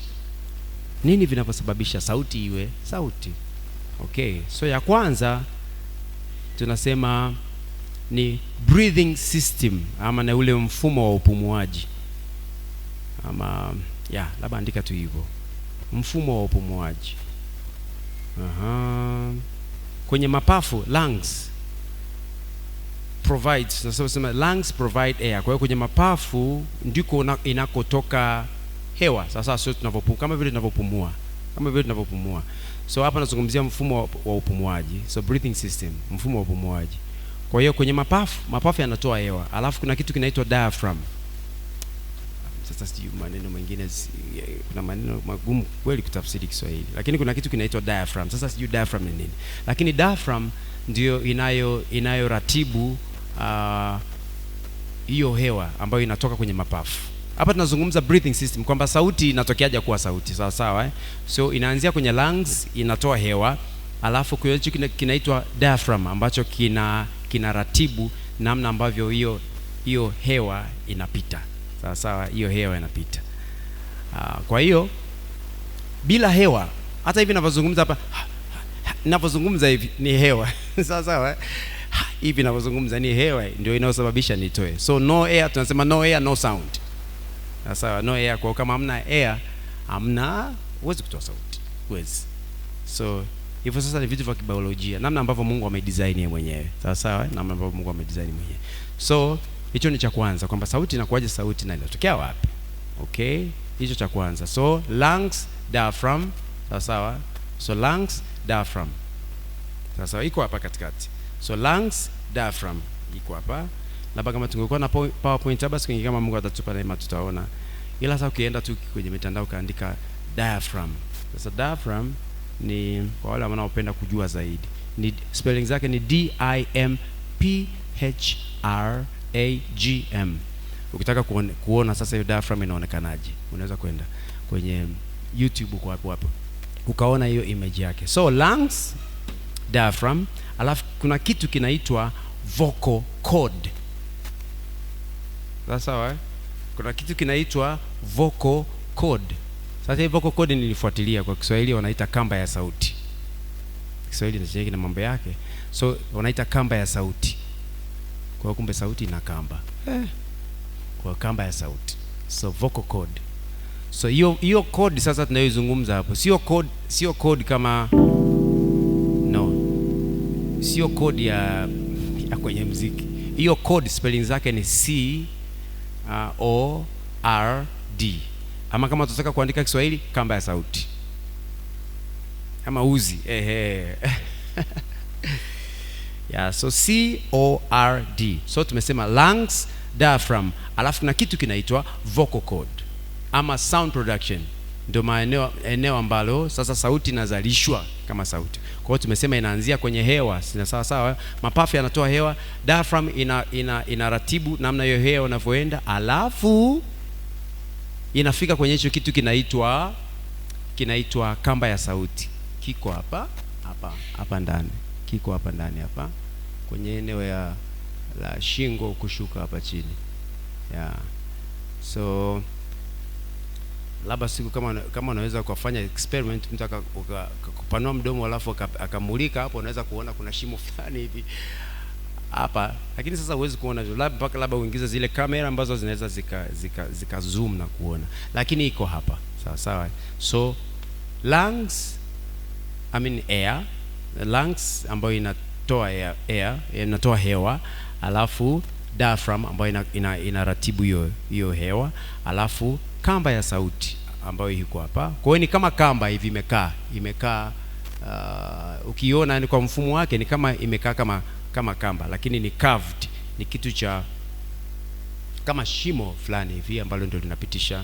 [SPEAKER 2] Nini vinavyosababisha sauti iwe sauti? Okay. So ya kwanza tunasema ni breathing system, ama na ule mfumo wa upumuaji. Ama labda andika tu hivyo. Mfumo wa upumuaji. kwenye mapafu lungs provides, nasema lungs provide air. Kwa hiyo kwenye mapafu ndiko inakotoka hewa. Sasa sio tunavyopumua, kama vile tunavyopumua. So hapa nazungumzia mfumo wa upumuaji, so breathing system, mfumo wa upumuaji. Kwa hiyo kwenye mapafu yanatoa hewa, alafu kuna kitu kinaitwa diaphragm. Sasa sijui maneno mengine, kuna maneno magumu kweli kutafsiri Kiswahili, lakini kuna kitu kinaitwa diaphragm. Sasa sijui diaphragm ni nini, lakini diaphragm ndio inayoratibu hiyo hewa ambayo inatoka kwenye mapafu. Hapa tunazungumza breathing system, kwamba sauti inatokeaje kuwa sauti, sawa sawa So inaanzia kwenye lungs, inatoa hewa, alafu kwa hiyo kinaitwa diaphragm ambacho kinaratibu namna ambavyo hiyo hewa inapita. Sawa sawa, hiyo hewa inapita. Kwa hiyo bila hewa, hata hivi ninavyozungumza hapa, ninapozungumza hivi ni hewa. Sawa sawa, hivi ninavyozungumza ni hewa ndio inayosababisha nitoe. So no air, tunasema no air no sound. Sawa sawa, no air. Kwa kama hamna air, huwezi kutoa sauti, huwezi. So hivyo sasa ni vitu vya kibiolojia, namna ambavyo Mungu amedesign yeye mwenyewe. Sawa sawa, namna ambavyo Mungu amedesign mwenyewe. So hicho ni cha kwanza, kwamba sauti inakuwaje, sauti na inatokea wapi. Okay, hicho cha kwanza. So lungs, diaphragm. Sawa sawa, so lungs, diaphragm. Sawa sawa, iko hapa katikati. So lungs, diaphragm iko hapa. Labda kama tungekuwa na PowerPoint hapa siku nyingine, kama Mungu atatupa neema tutaona. Ila sasa ukienda tu kwenye mitandao kaandika diaphragm. Sasa diaphragm ni, kwa wale wanaopenda kujua zaidi, ni spelling zake ni DIMPHRAGM. Ukitaka kuona sasa hiyo diaphragm inaonekanaje, unaweza kwenda kwenye YouTube kwa hapo ukaona hiyo image yake. So lungs, diaphragm, alafu kuna kitu kinaitwa vocal cord. Sawa kuna kitu kinaitwa vocal cord. Sasa hii vocal cord nilifuatilia, kwa Kiswahili wanaita kamba ya sauti. Kiswahili ni na mambo yake. So wanaita kamba ya sauti. Kwa kumbe sauti ina kamba. Kwa kamba ya sauti. So vocal cord. So hiyo cord sasa tunayozungumza hapo, sio cord kama sio cord ya kwenye muziki. Hiyo cord spelling zake ni CORD. Ama kama tunataka kuandika Kiswahili, kamba ya sauti. Kama uzi. Yeah, so CORD. So tumesema lungs, diaphragm, alafu na kitu kinaitwa vocal cord ama sound production. Ndio eneo ambalo sasa sauti inazalishwa kama sauti. Kwa hiyo tumesema inaanzia kwenye hewa, sina sawa sawa. Mapafu yanatoa hewa, diaphragm inaratibu namna hiyo hewa inavyoenda, alafu inafika kwenye hicho kitu kinaitwa kamba ya sauti. Kiko hapa ndani. Kiko hapa ndani hapa kwenye eneo la shingo kushuka hapa chini. Yeah. So labda siku kama unaweza kufanya experiment, mtu akakupanua mdomo alafu akamulika hapo, unaweza kuona kuna shimo fulani hivi hapa, lakini sasa huwezi kuona labda uingize zile kamera ambazo zinaweza zika zoom na kuona, lakini iko hapa. Sawa sawa. So lungs, air, lungs ambayo inatoa air, inatoa hewa, alafu diaphragm ambayo inaratibu hiyo hewa, alafu kamba ya sauti ambayo iko hapa. Kwa hiyo ni kama kamba hivi imekaa ukiona ni kwa mfumo wake ni kama imekaa kama kamba, lakini ni curved, ni kitu cha kama shimo fulani hivi ambalo ndio linapitisha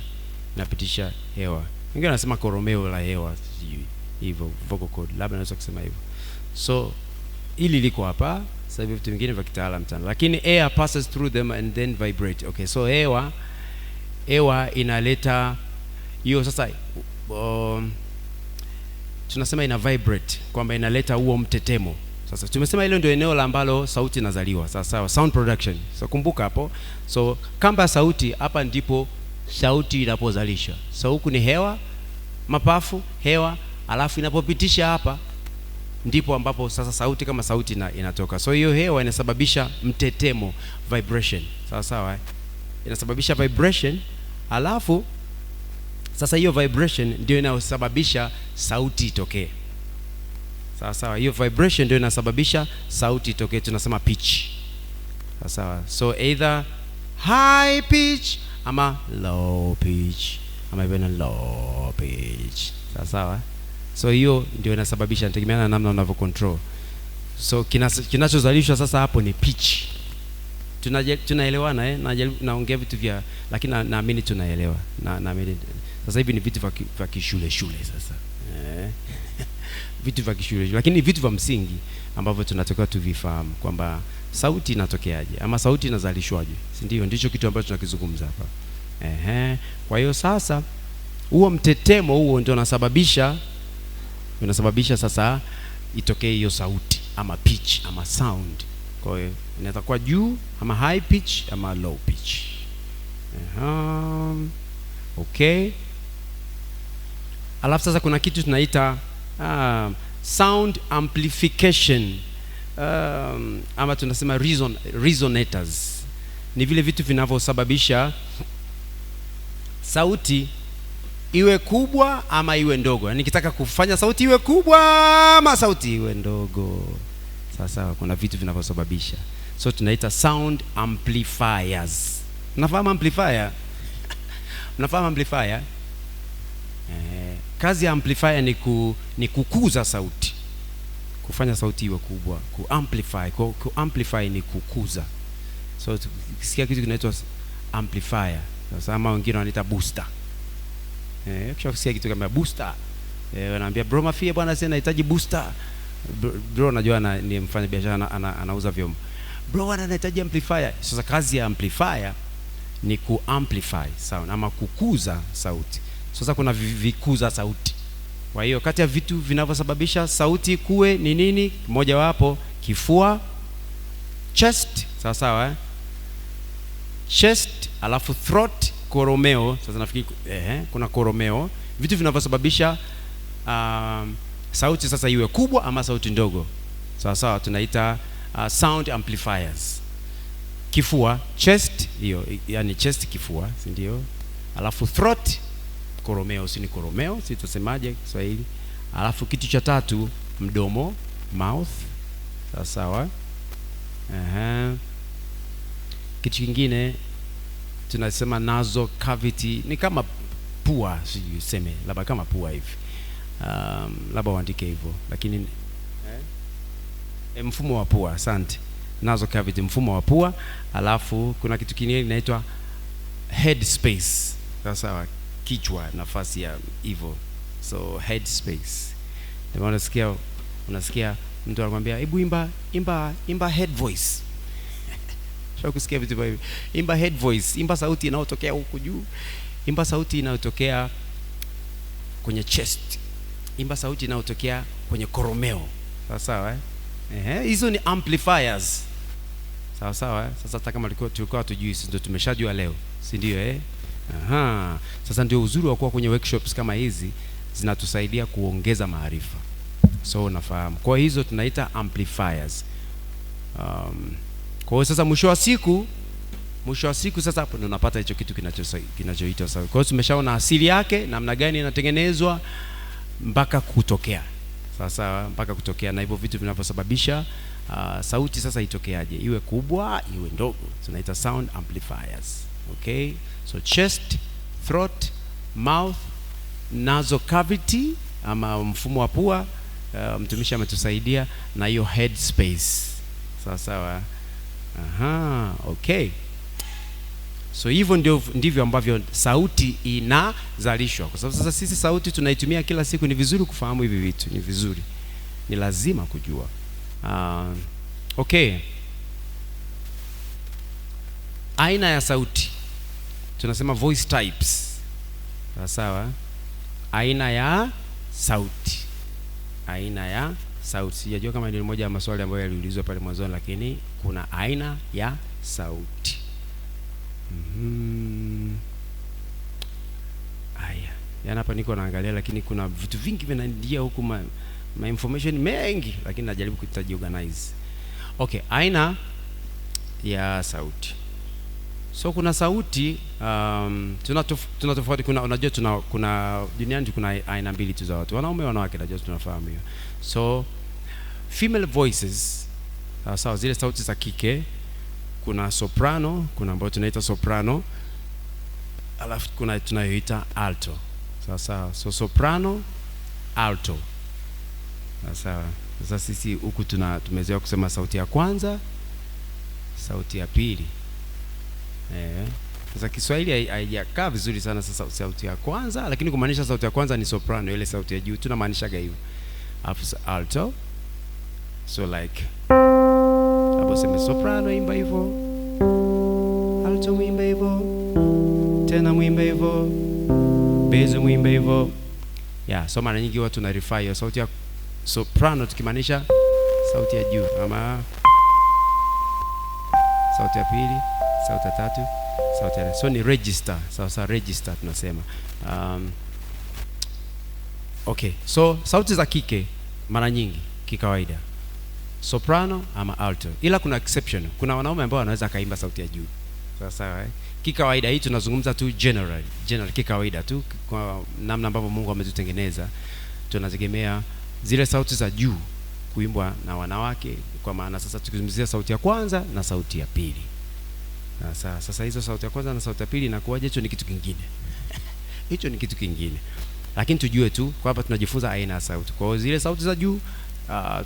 [SPEAKER 2] hewa. Wengine wanasema koromeo la hewa, sijui hivyo, vocal cord, labda naweza kusema hivyo. So ili liko hapa. Sasa hivi vitu vingine vya kitaalamu sana, lakini air passes through them and then vibrate. Okay, so hewa inaleta hiyo sasa, tunasema ina vibrate, kwamba inaleta huo mtetemo. Sasa tumesema hilo ndio eneo la ambalo sauti inazaliwa. Sawa, sound production. So kumbuka hapo. So kamba ya sauti, hapa ndipo sauti inapozalisha. So huku ni hewa, mapafu, hewa, alafu inapopitisha hapa ndipo ambapo sasa sauti kama sauti inatoka. So hiyo hewa inasababisha mtetemo, vibration. Sawa, inasababisha vibration, alafu sasa hiyo vibration ndio inayosababisha sauti itokee. Sawa sawa, hiyo vibration ndio inasababisha sauti itokee, tunasema pitch. Sawa sawa, so either high pitch ama low pitch ama even low pitch. Sawa sawa, so hiyo ndio inasababisha, inategemeana na namna unavyo control. So kinachozalishwa sasa hapo ni pitch. Tunaelewana naongea vitu vya, lakini naamini tunaelewa. Naamini sasa hivi ni vitu vya kishule sasa. Vitu vya kishule, lakini vitu vya msingi ambavyo tunatakiwa tuvifahamu kwamba sauti inatokeaje ama sauti inazalishwaje, si ndio? Ndicho kitu ambacho tunakizungumza hapa. Kwa hiyo sasa huo mtetemo huo ndio unasababisha sasa itokee hiyo sauti ama pitch ama sound. Kwa hiyo inaweza kuwa juu ama high pitch ama low pitch. Okay. Alafu sasa kuna kitu tunaita sound amplification, ama tunasema resonators. Ni vile vitu vinavyosababisha sauti iwe kubwa ama iwe ndogo. Yaani nikitaka kufanya sauti iwe kubwa ama sauti iwe ndogo. Sasa kuna vitu vinavyosababisha. So tunaita sound amplifiers. Unafahamu amplifier? Unafahamu amplifier? Kazi ya amplifier ni kukuza sauti, kufanya sauti iwe kubwa, kuamplify ni kukuza. So ukisikia kitu kinaitwa amplifier, sasa ama wengine wanaita booster. Ukisikia kitu kama booster, wanaambia bro Mafia bwana sasa nahitaji booster. Bro najua ni mfanya biashara anauza vyombo. Bro anahitaji amplifier. Sasa kazi ya amplifier ni kuamplify sound ama kukuza sauti. Sasa kuna vikuza sauti. Kwa hiyo kati ya vitu vinavyosababisha sauti kuwe ni nini? Mmoja wapo kifua, chest, sawa sawa, chest, alafu throat, koromeo. Sasa nafikiri kuna koromeo. Vitu vinavyosababisha sauti sasa iwe kubwa ama sauti ndogo. Sawa sawa, tunaita sound amplifiers. Kifua, chest, hiyo yani chest kifua, si ndio? Alafu throat, koromeo, si ni koromeo, si tusemaje Kiswahili. Alafu kitu cha tatu mdomo, mouth. Sawa sawa. Kitu kingine tunasema nasal cavity, ni kama pua, sijui useme labda kama pua hivi. Labda uandike hivyo, lakini mfumo wa pua, asante. Nasal cavity, mfumo wa pua. Alafu kuna kitu kingine kinaitwa head space. Sawa sawa, kichwa, nafasi ya hivyo. So head space. Ndio unasikia mtu anakuambia hebu imba head voice. Sio kusikia vitu hivyo. Imba head voice, imba sauti inayotokea huku juu. Imba sauti inayotokea kwenye chest. Imba sauti inayotokea kwenye koromeo. Sawa sawa hizo ni amplifiers. Sawa sawa Sasa hata kama tulikuwa tujui, sisi ndio tumeshajua leo, si ndio Sasa ndio uzuri wa kuwa kwenye workshops kama hizi, zinatusaidia kuongeza maarifa. So unafahamu. Kwa hizo tunaita amplifiers. Kwa hiyo sasa mwisho wa siku sasa hapo ndio unapata hicho kitu kinachoitwa sauti. Kwa hiyo tumeshaona asili yake, namna gani inatengenezwa mpaka kutokea. Sawa mpaka kutokea, na hivyo vitu vinavyosababisha sauti sasa itokeaje, iwe kubwa iwe ndogo, tunaita sound amplifiers. Okay, so chest, throat, mouth, nasal cavity ama mfumo wa pua. Mtumishi ametusaidia na hiyo head space. Sawa. Okay. So hivyo ndivyo ambavyo sauti inazalishwa. Kwa sababu sasa sisi sauti tunaitumia kila siku, ni vizuri kufahamu hivi vitu, ni vizuri, ni lazima kujua. Okay. Aina ya sauti tunasema voice types. Sawa. Aina ya sauti. Sijajua kama ni moja ya maswali ambayo yaliulizwa pale mwanzo, lakini kuna aina ya sauti. Yana hapa niko naangalia, lakini kuna vitu vingi vinaingia huku, ma information mengi, lakini najaribu kujiorganize. Okay, aina ya sauti. So kuna sauti tunatofauti. Unajua kuna duniani kuna aina mbili tu za watu, wanaume wanawake, najua tunafahamu hiyo. So female voices, sawa, zile sauti za kike, kuna soprano, kuna ambayo tunaita soprano, alafu kuna tunayoita alto. Sawa, so soprano, alto. Sawa. Sasa sisi huku tumezoea kusema sauti ya kwanza, sauti ya pili. Sasa Kiswahili haijakaa vizuri sana sasa sauti ya kwanza, lakini kumaanisha sauti ya kwanza ni soprano, ile sauti ya juu tunamaanisha hivyo. Alafu alto. So like hapo sema soprano imba hivyo, alto muimba hivyo, tena muimba hivyo, bass muimba hivyo. So mara nyingi watu na refer sauti ya soprano tukimaanisha sauti ya juu, ama sauti ya pili, sauti ya tatu, sauti ya so ni register. Sawa, register tunasema. Okay, so sauti za kike mara nyingi kikawaida soprano ama alto, ila kuna exception. Kuna wanaume ambao wanaweza kaimba sauti ya juu. Sawa. Kikawaida hii tunazungumza tu general kikawaida tu, kwa namna ambavyo Mungu ametutengeneza. Tunategemea zile sauti za juu kuimbwa na wanawake, kwa maana sasa tukizungumzia sauti ya kwanza na sauti ya pili. Sasa hizo sauti ya kwanza na sauti ya pili inakuwaje? Hicho ni kitu kingine. Hicho ni kitu kingine. Lakini tujue tu kwa hapa tunajifunza aina ya sauti. Kwa hiyo zile sauti za juu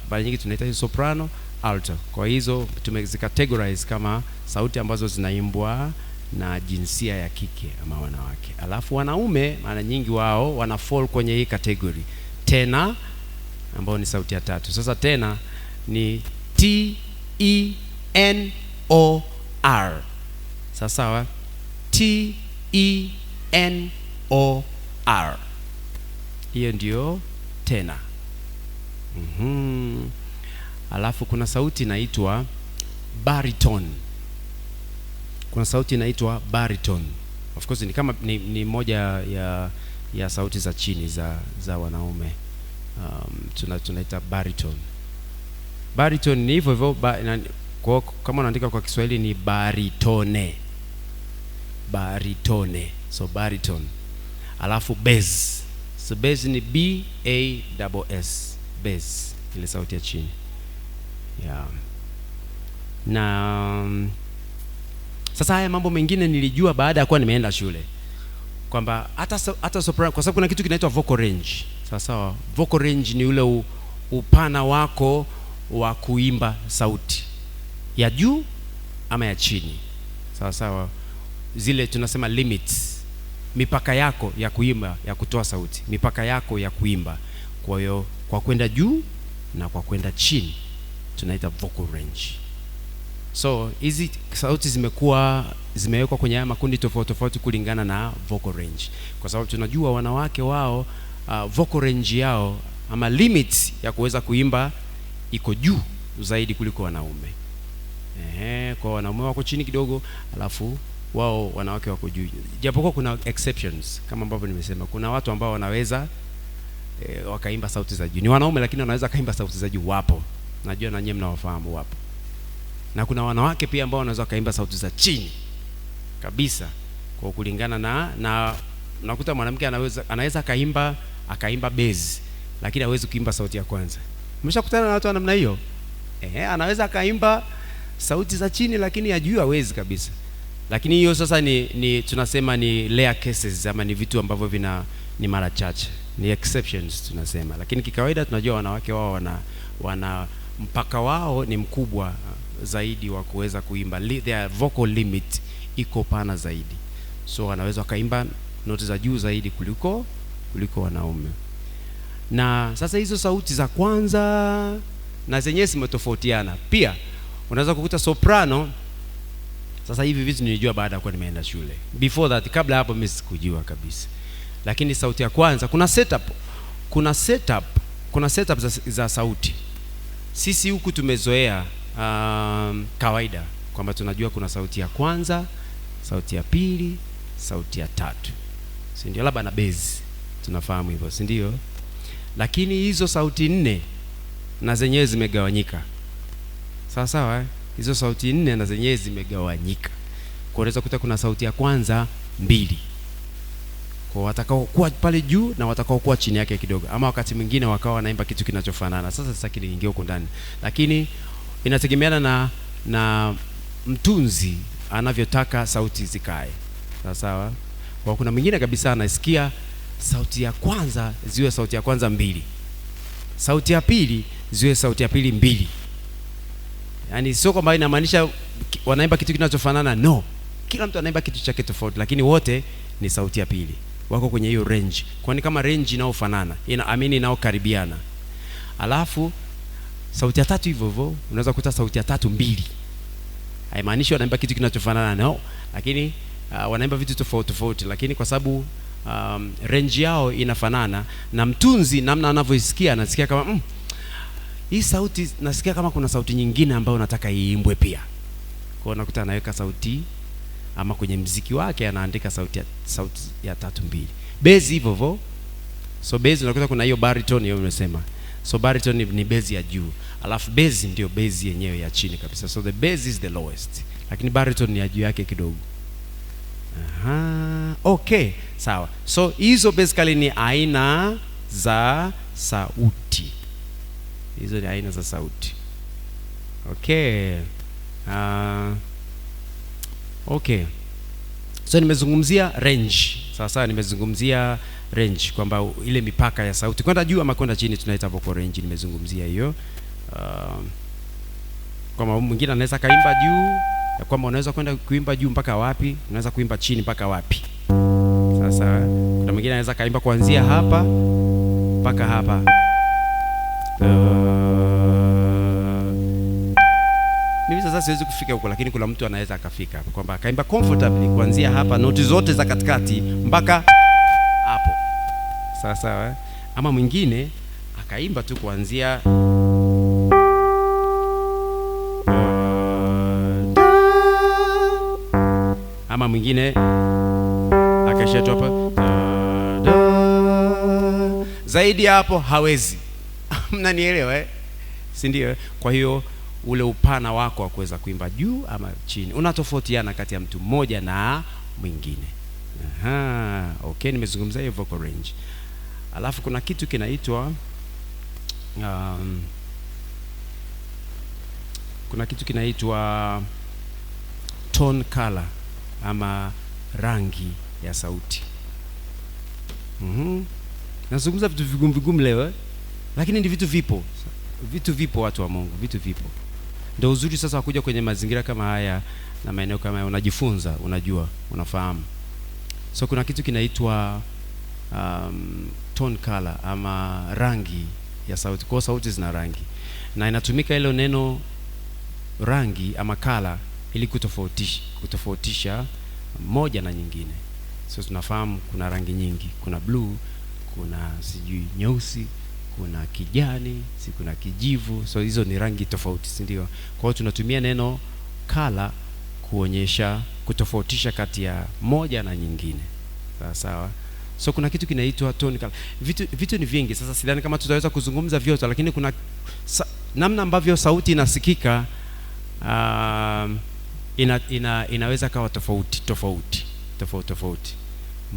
[SPEAKER 2] mara nyingi tunaita soprano, alto. Kwa hizo tumezikategorize kama sauti ambazo zinaimbwa na jinsia ya kike ama wanawake. Alafu wanaume mara nyingi wao wana fall kwenye hii category. Tena ambao ni sauti ya tatu. Sasa tena ni T-E-N-O-R. Sawa, T-E-N-O-R. Hiyo ndio tena. Alafu kuna sauti inaitwa baritone. Of course ni kama ni moja ya sauti za chini za wanaume. Tunaita baritone. Baritone ni hivyo kama unaandika kwa Kiswahili ni baritone. So baritone. Alafu bass. So bass ni B-A-S-S. Bass, ile sauti ya chini. Na sasa haya mambo mengine nilijua baada ya kuwa nimeenda shule, kwamba hata soprano, kwa sababu kuna kitu kinaitwa vocal range. Sawa, vocal range ni ule upana wako wa kuimba sauti ya juu ama ya chini. Sawa, zile tunasema limits, mipaka yako ya kuimba, ya kutoa sauti, mipaka yako ya kuimba. Kwa hiyo kwa kwenda juu na kwa kwenda chini tunaita vocal range. So hizi sauti zimewekwa kwenye makundi tofauti kulingana na vocal range, kwa sababu tunajua wanawake wao vocal range yao ama limits ya kuweza kuimba iko juu zaidi kuliko wanaume. Kwa wanaume wako chini kidogo, alafu wao wanawake wako juu. Japokuwa kuna exceptions kama ambavyo nimesema, kuna watu ambao wanaweza wakaimba sauti za juu. Ni wanaume lakini wanaweza kaimba sauti za juu, wapo. Najua na nyinyi mnawafahamu, wapo. Na kuna wanawake pia ambao wanaweza kaimba sauti za chini kabisa, kwa kulingana na unakuta mwanamke anaweza akaimba bass lakini hawezi kuimba sauti ya kwanza. Umeshakutana na watu wa namna hiyo? Anaweza akaimba sauti za chini lakini ya juu hawezi kabisa. Lakini hiyo sasa ni tunasema ni rare cases, ama ni vitu ambavyo ni mara chache, ni exceptions tunasema. Lakini kikawaida tunajua wanawake wao wana mpaka wao ni mkubwa zaidi wa kuweza kuimba. Their vocal limit iko pana zaidi, so wanaweza kaimba noti za juu zaidi kuliko wanaume. Na sasa hizo sauti za kwanza na zenyewe zimetofautiana pia. Unaweza kukuta soprano. Sasa hivi vitu nilijua baada ya kuwa nimeenda shule. Before that, kabla hapo mimi sikujua kabisa. Lakini sauti ya kwanza kuna setup za sauti. Sisi huku tumezoea kawaida kwamba tunajua kuna sauti ya kwanza, sauti ya pili, sauti ya tatu. Si ndio? Labda na bass. Tunafahamu hivyo, si ndio? Lakini hizo sauti nne na zenyewe zimegawanyika. Sawa, hizo sauti nne na zenyewe zimegawanyika. Kwa unaweza kukuta kuna sauti ya kwanza 2. kwa watakao kuwa pale juu na watakao kuwa chini yake kidogo, ama wakati mwingine wakawa wanaimba kitu kinachofanana. Sasa sitaki niingie huko ndani, lakini inategemeana na mtunzi anavyotaka sauti zikae. Sawa. Kwa kuna mwingine kabisa anasikia sauti ya kwanza ziwe sauti ya kwanza 2, sauti ya pili ziwe sauti ya pili 2. Yaani sio kwamba inamaanisha wanaimba kitu kinachofanana, no. Kila mtu anaimba kitu chake tofauti, lakini wote ni sauti ya pili. Wako kwenye hiyo range. Kwani kama range inaofanana, inaokaribiana. Alafu sauti ya tatu hivyo hivyo, unaweza kukuta sauti ya tatu 2. Haimaanishi wanaimba kitu kinachofanana, no. Lakini wanaimba vitu tofauti tofauti, lakini kwa sababu range yao inafanana, na mtunzi namna anavyoisikia anasikia kama hii sauti nasikia kama kuna sauti nyingine ambayo nataka iimbwe pia. Kwa unakuta anaweka sauti, ama kwenye muziki wake anaandika sauti ya tatu 2. Bass hivyo hivyo. So bass unakuta kuna hiyo baritone hiyo umesema. So baritone ni bass ya juu, alafu bass ndio bass yenyewe ya chini kabisa. So the bass is the lowest, lakini baritone ni ya juu yake kidogo. Okay, sawa. So hizo basically ni aina za sauti. Hizo ni aina za sauti. Okay. Okay. So nimezungumzia range. Sawa, nimezungumzia range kwamba ile mipaka ya sauti kwenda juu ama kwenda chini tunaita vocal range. Nimezungumzia hiyo. Kama mwingine anaweza kaimba juu, kwamba unaweza kwenda kuimba juu mpaka wapi, unaweza kuimba chini mpaka wapi. Sasa kuna mwingine anaweza kaimba kuanzia hapa mpaka hapa. Mimi sasa siwezi kufika huko, lakini kuna mtu anaweza akafika kwamba akaimba comfortably kuanzia hapa, noti zote za katikati mpaka hapo. Sawa. Ama mwingine akaimba tu kuanzia ama mwingine akaishia tu hapa. Zaidi hapo hawezi. Mnanielewa si ndio? Kwa hiyo ule upana wako wa kuweza kuimba juu ama chini unatofautiana kati ya mtu mmoja na mwingine. Okay, nimezungumzia hiyo vocal range. Alafu kuna kitu kinaitwa tone color ama rangi ya sauti. Nazungumza vitu vigumu leo, lakini ndi vitu vipo watu wa Mungu, vitu vipo. Ndio uzuri sasa kuja kwenye mazingira kama haya na maeneo kama haya, unajifunza, unajua, unafahamu. So kuna kitu kinaitwa tone color ama rangi ya sauti. Kwa sauti zina rangi, na inatumika ile neno rangi ama color ili kutofautisha moja na nyingine. So tunafahamu kuna rangi nyingi, kuna blue, kuna sijui nyeusi, kuna kijani, kuna kijivu. So hizo ni rangi tofauti, si ndio? Kwa hiyo tunatumia neno color kuonyesha kutofautisha kati ya moja na nyingine. Sawa. So kuna kitu kinaitwa tone color. Vitu ni vingi. Sasa sidhani kama tutaweza kuzungumza vyote, lakini kuna namna ambavyo sauti inasikika inaweza kawa tofauti.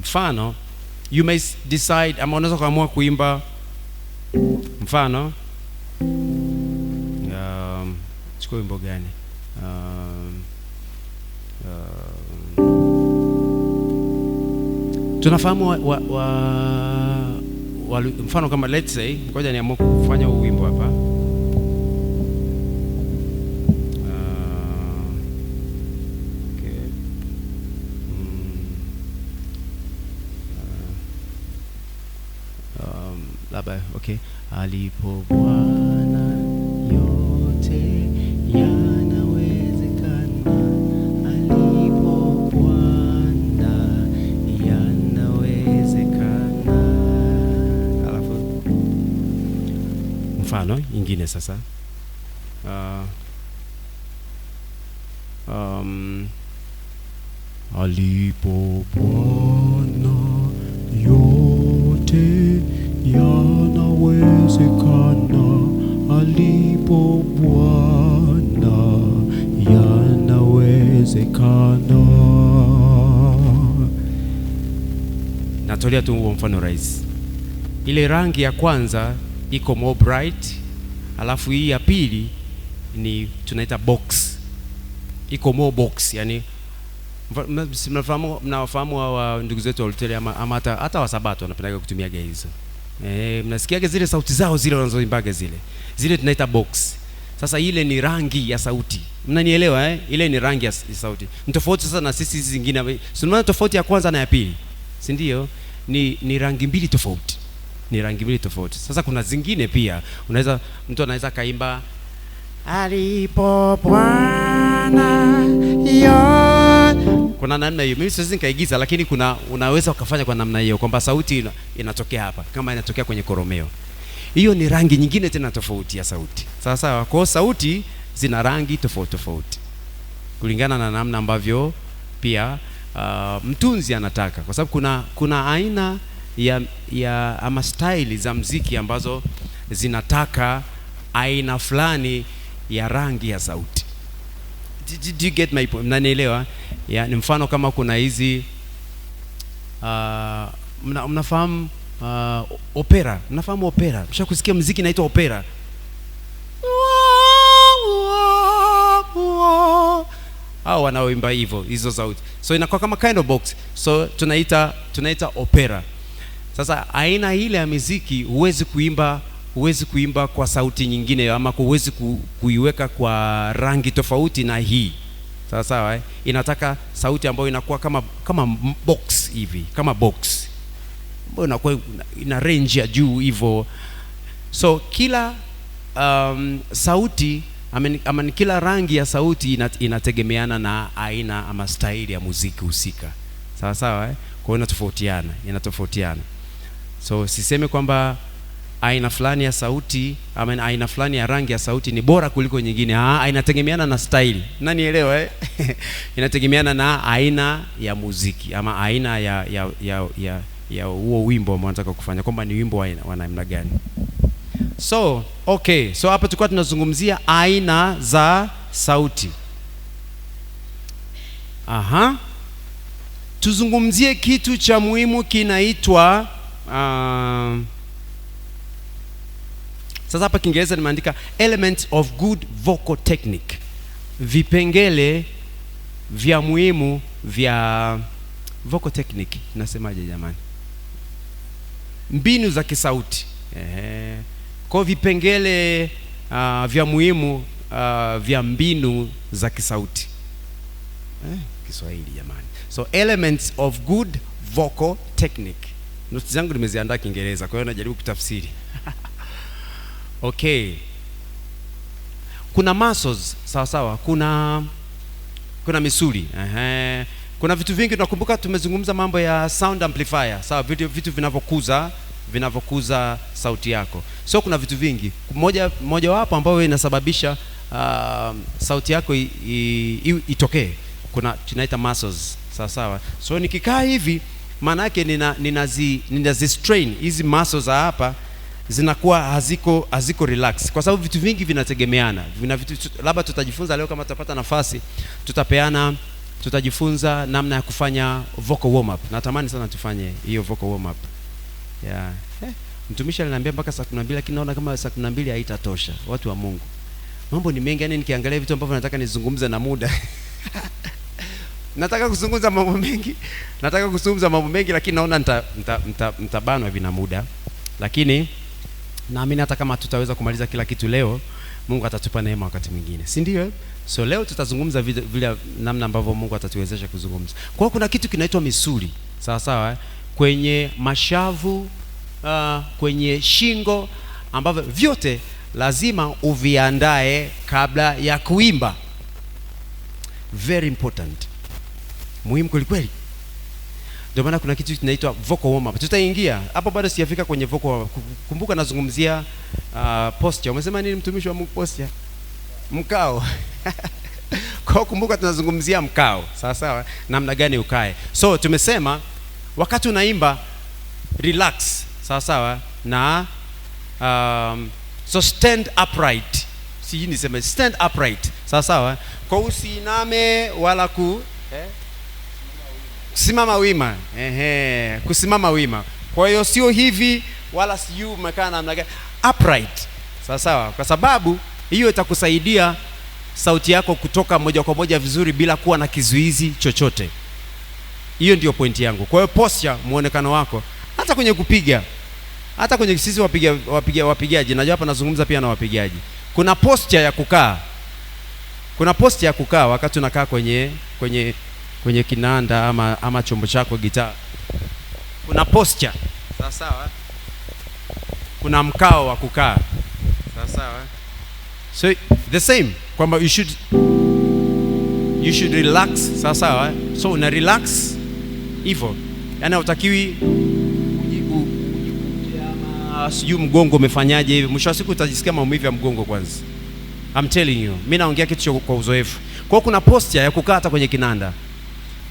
[SPEAKER 2] Mfano, you may decide, ama unaweza kuamua kuimba mfano chukua wimbo gani? Tunafahamu mfano kama let's say, ngoja niamue kufanya huu wimbo hapa. Okay. Alipo Bwana yote yanawezekana. Alipo Bwana yanawezekana. Alafu mfano nyingine sasa. Alipo Bwana yote yanawezekana. Alipo Bwana yanawezekana. Natolea tu huo mfano rahisi. Ile rangi ya kwanza iko more bright, alafu hii ya pili ni tunaita box, iko more box. Yani mnafahamu wa ndugu zetu wa Luteri ama hata Wasabato wanapenda kutumia hizo. Mnasikiaga zile sauti zao zile wanazoimbaga zile tunaita box. Sasa ile ni rangi ya sauti, mnanielewa ile ni rangi ya sauti. Mtofauti sasa na sisi zingine, sio tofauti ya kwanza na ya pili, si ndio? Ni rangi mbili tofauti, ni rangi mbili tofauti. Sasa kuna zingine pia mtu anaweza kaimba alipo Bwana yo, kuna namna hiyo. Mimi siwezi nikaigiza, lakini unaweza ukafanya kwa namna hiyo, kwamba sauti inatokea hapa kama inatokea kwenye koromeo. Hiyo ni rangi nyingine tena tofauti ya sauti. Sawa. Kwa sauti zina rangi tofauti tofauti kulingana na namna ambavyo pia mtunzi anataka, kwa sababu kuna aina ya ama style za muziki ambazo zinataka aina fulani ya rangi ya sauti. Do you get my point? Mnanielewa? Ni mfano kama kuna hizi mnafahamu opera. Mnafahamu opera? Mshakusikia muziki inaitwa opera? Hao wanaoimba hizo sauti. So inakuwa kama kind of box. So tunaita opera. Sasa aina ile ya muziki huwezi kuimba kwa sauti nyingine, ama huwezi kuiweka kwa rangi tofauti na hii. Sawa. Inataka sauti ambayo inakuwa kama box hivi, kama box ambayo inakuwa ina range ya juu hivyo. So kila sauti kila rangi ya sauti inategemeana na aina ama style ya muziki husika. Sawa. Kwa hiyo inatofautiana. So siseme kwamba aina fulani ya sauti ama aina fulani ya rangi ya sauti ni bora kuliko nyingine. Inategemeana na style. Unanielewa? Inategemeana na aina ya muziki ama aina ya huo wimbo ambao unataka kufanya, kwamba ni wimbo wa namna gani. So okay, so hapa tulikuwa tunazungumzia aina za sauti. Tuzungumzie kitu cha muhimu kinaitwa sasa hapa Kiingereza nimeandika elements of good vocal technique, vipengele vya muhimu vya vocal technique. Nasemaje jamani? Mbinu za kisauti. Kwa vipengele vya muhimu vya mbinu za kisauti. Kiswahili jamani. So elements of good vocal technique. Notes zangu nimeziandaa Kiingereza, kwa hiyo najaribu kutafsiri. Okay. Kuna muscles, sawa. Kuna misuli. Kuna vitu vingi tunakumbuka, tumezungumza mambo ya sound amplifier. Sawa, vitu vinavyokuza sauti yako. So kuna vitu vingi. Moja wapo ambao inasababisha sauti yako itokee. Tunaita muscles. Sawa. So nikikaa hivi, maana yake ninazi strain hizi muscles hapa, zinakuwa haziko relax, kwa sababu vitu vingi vinategemeana. Labda tutajifunza leo, kama tutapata nafasi tutajifunza namna ya kufanya vocal warm up. Natamani sana tufanye hiyo vocal warm up. Mtumishi aliniambia mpaka saa 12, lakini naona kama saa 12 haitatosha. Watu wa Mungu, mambo ni mengi, nikiangalia vitu ambavyo nataka nizungumze na muda nataka kuzungumza mambo mengi, lakini naona nitabanwa vina muda. Lakini naamini hata kama tutaweza kumaliza kila kitu leo, Mungu atatupa neema wakati mwingine, si ndio? So leo tutazungumza vile namna ambavyo Mungu atatuwezesha kuzungumza. Kwa hiyo kuna kitu kinaitwa misuli, sawa, kwenye mashavu, kwenye shingo, ambavyo vyote lazima uviandae kabla ya kuimba. Very important. Muhimu kweli. Ndio maana kuna kitu kinaitwa vocal warm up. Tutaingia hapo, bado sijafika kwenye vocal. Kumbuka nazungumzia posture. Umesema nini mtumishi wa Mungu? Posture, mkao. Kwa kumbuka tunazungumzia mkao. Sawa, namna gani ukae. So tumesema wakati unaimba relax, sawa, na so stand upright. Siji niseme stand upright. Sawa. Kwa usiname wala Kusimama wima. Kusimama wima. Kwa hiyo sio hivi wala siyo umekaa namna gani. Upright. Sawa. Kwa sababu hiyo itakusaidia sauti yako kutoka moja kwa moja vizuri bila kuwa na kizuizi chochote. Hiyo ndio pointi yangu. Kwa hiyo posture, muonekano wako, hata kwenye kupiga, hata kwenye sisi wapigaji, najua hapa nazungumza pia na wapigaji. Kuna posture ya kukaa. Kuna posture ya kukaa wakati unakaa kwenye kinanda ama chombo chako gitaa. Kuna posture. Sawa. Kuna mkao wa kukaa. Sawa. So the same kwamba you should relax. Sawa. So una relax hivyo. Yaani hutakiwi sijui mgongo umefanyaje hivi. Mwisho wa siku utajisikia maumivu ya mgongo kwanza. I'm telling you. Mimi naongea kitu kwa uzoefu. Kwa hiyo kuna posture ya kukaa hata kwenye kinanda.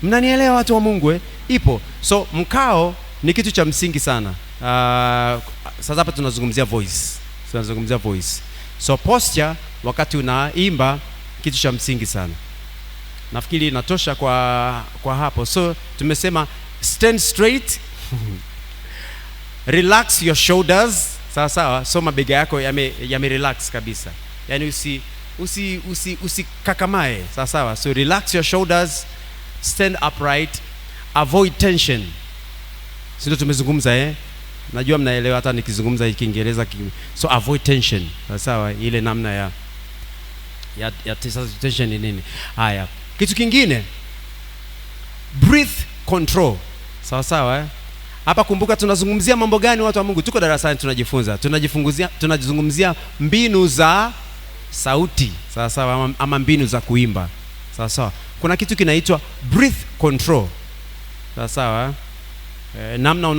[SPEAKER 2] Mnanielewa watu wa Mungu Ipo. So mkao ni kitu cha msingi sana. Sasa hapa tunazungumzia voice. So posture wakati unaimba kitu cha msingi sana. Nafikiri inatosha kwa hapo. So tumesema stand straight. Relax your shoulders. Sawa. So mabega yako yame relax kabisa. Yaani usikakamae. Sawa. So relax your shoulders, stand upright, avoid tension. Sio tumezungumza Najua mnaelewa hata nikizungumza Kiingereza. So avoid tension. Sawa, ile namna ya tension ni nini? Haya. Kitu kingine, breath control. Sawa. Hapa kumbuka tunazungumzia mambo gani watu wa Mungu? Tuko darasani tunazungumzia mbinu za sauti. Sawa, ama mbinu za kuimba. Sawa. Kuna kitu kinaitwa breath control. Sawa. Namna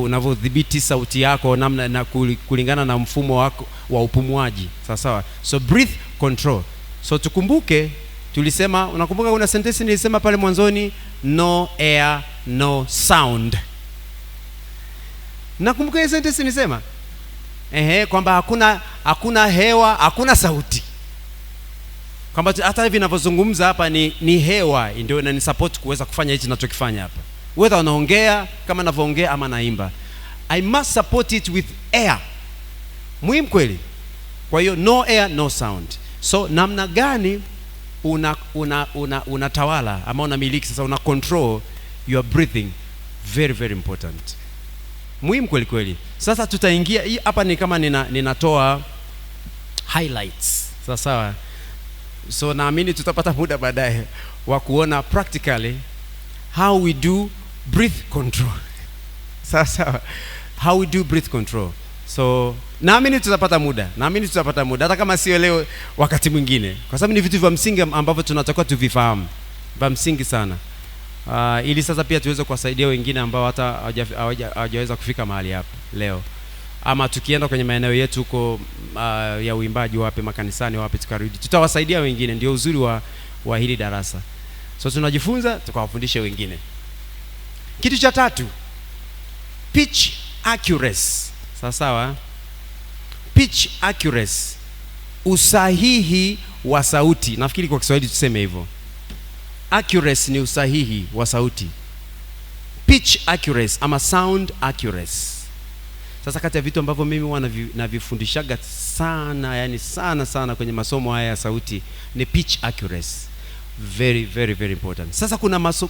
[SPEAKER 2] unavyodhibiti sauti yako namna na kulingana na mfumo wako wa upumuaji. Sawa. So breath control. So tukumbuke tulisema, unakumbuka kuna sentence nilisema pale mwanzoni, no air no sound. Nakumbuka hiyo sentence nilisema kwamba hakuna hewa, hakuna sauti. Kwamba hata hivi ninavyozungumza hapa ni hewa ndio inanisupport kuweza kufanya hichi ninachokifanya hapa. Whether unaongea kama ninavyoongea ama naimba, I must support it with air. Muhimu kweli. Kwa hiyo no air no sound. So namna gani unatawala ama unamiliki sasa, una control your breathing, very very important. Muhimu kweli. Sasa tutaingia hapa ni kama ninatoa highlights. Sawa. So naamini tutapata muda baadaye wa kuona practically how we do breath control. Sawa. How we do breath control. So naamini tutapata muda hata kama sio leo, wakati mwingine, kwa sababu ni vitu vya msingi ambavyo tunatakiwa tuvifahamu, vya msingi sana, ili sasa pia tuweze kuwasaidia wengine ambao hata hawajaweza kufika mahali hapa leo, ama tukienda kwenye maeneo yetu huko ya uimbaji wapi, makanisani wapi, tukarudi tutawasaidia wengine. Ndio uzuri wa hili darasa. So tunajifunza tukawafundishe wengine. Kitu cha tatu, pitch accuracy. Sawa. Pitch accuracy, usahihi wa sauti. Nafikiri kwa Kiswahili tuseme hivyo. Accuracy ni usahihi wa sauti. Pitch accuracy ama sound accuracy. Sasa kati ya vitu ambavyo mimi huwa navifundishaga sana, yani sana kwenye masomo haya ya sauti ni pitch accuracy. Very very very important. Sasa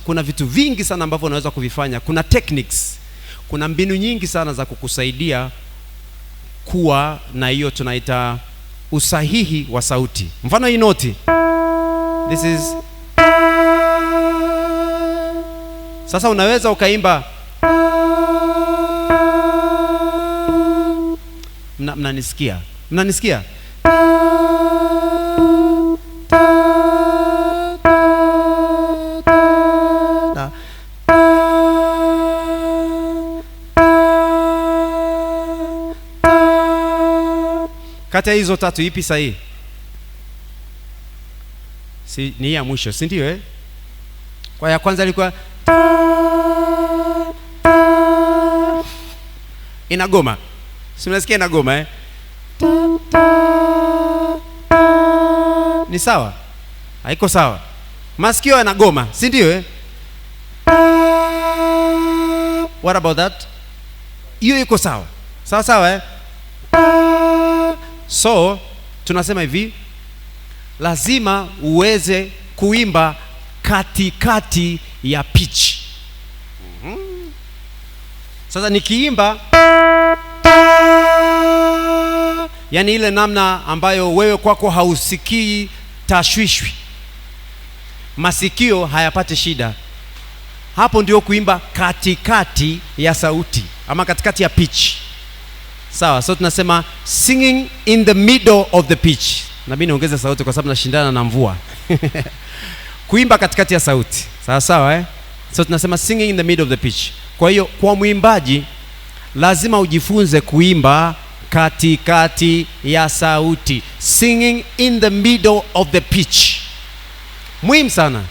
[SPEAKER 2] kuna vitu vingi sana ambavyo unaweza kuvifanya. Kuna techniques, kuna mbinu nyingi sana za kukusaidia kuwa na hiyo tunaita usahihi wa sauti. Mfano hii noti. This is. Sasa unaweza ukaimba. Mnanisikia? Kati ya hizo tatu ipi sahihi? Si ni ya mwisho, si ndio Kwa ya kwanza ilikuwa inagoma. Si unasikia inagoma Ni sawa? Haiko sawa. masikio yanagoma, si ndio What about that? Hiyo iko sawa. Sawa sawa So tunasema hivi, lazima uweze kuimba katikati ya pitch. Sasa nikiimba yani ile namna ambayo wewe kwako hausikii tashwishwi, masikio hayapati shida, hapo ndio kuimba katikati ya sauti ama katikati ya pitch. Sawa, so tunasema singing in the middle of the pitch. Nabii niongeze sauti kwa sababu nashindana na mvua. Kuimba katikati ya sauti. Sawa sawa So tunasema singing in the middle of the pitch. Kwa hiyo kwa mwimbaji lazima ujifunze kuimba katikati ya sauti. Singing in the middle of the pitch. Muhimu sana.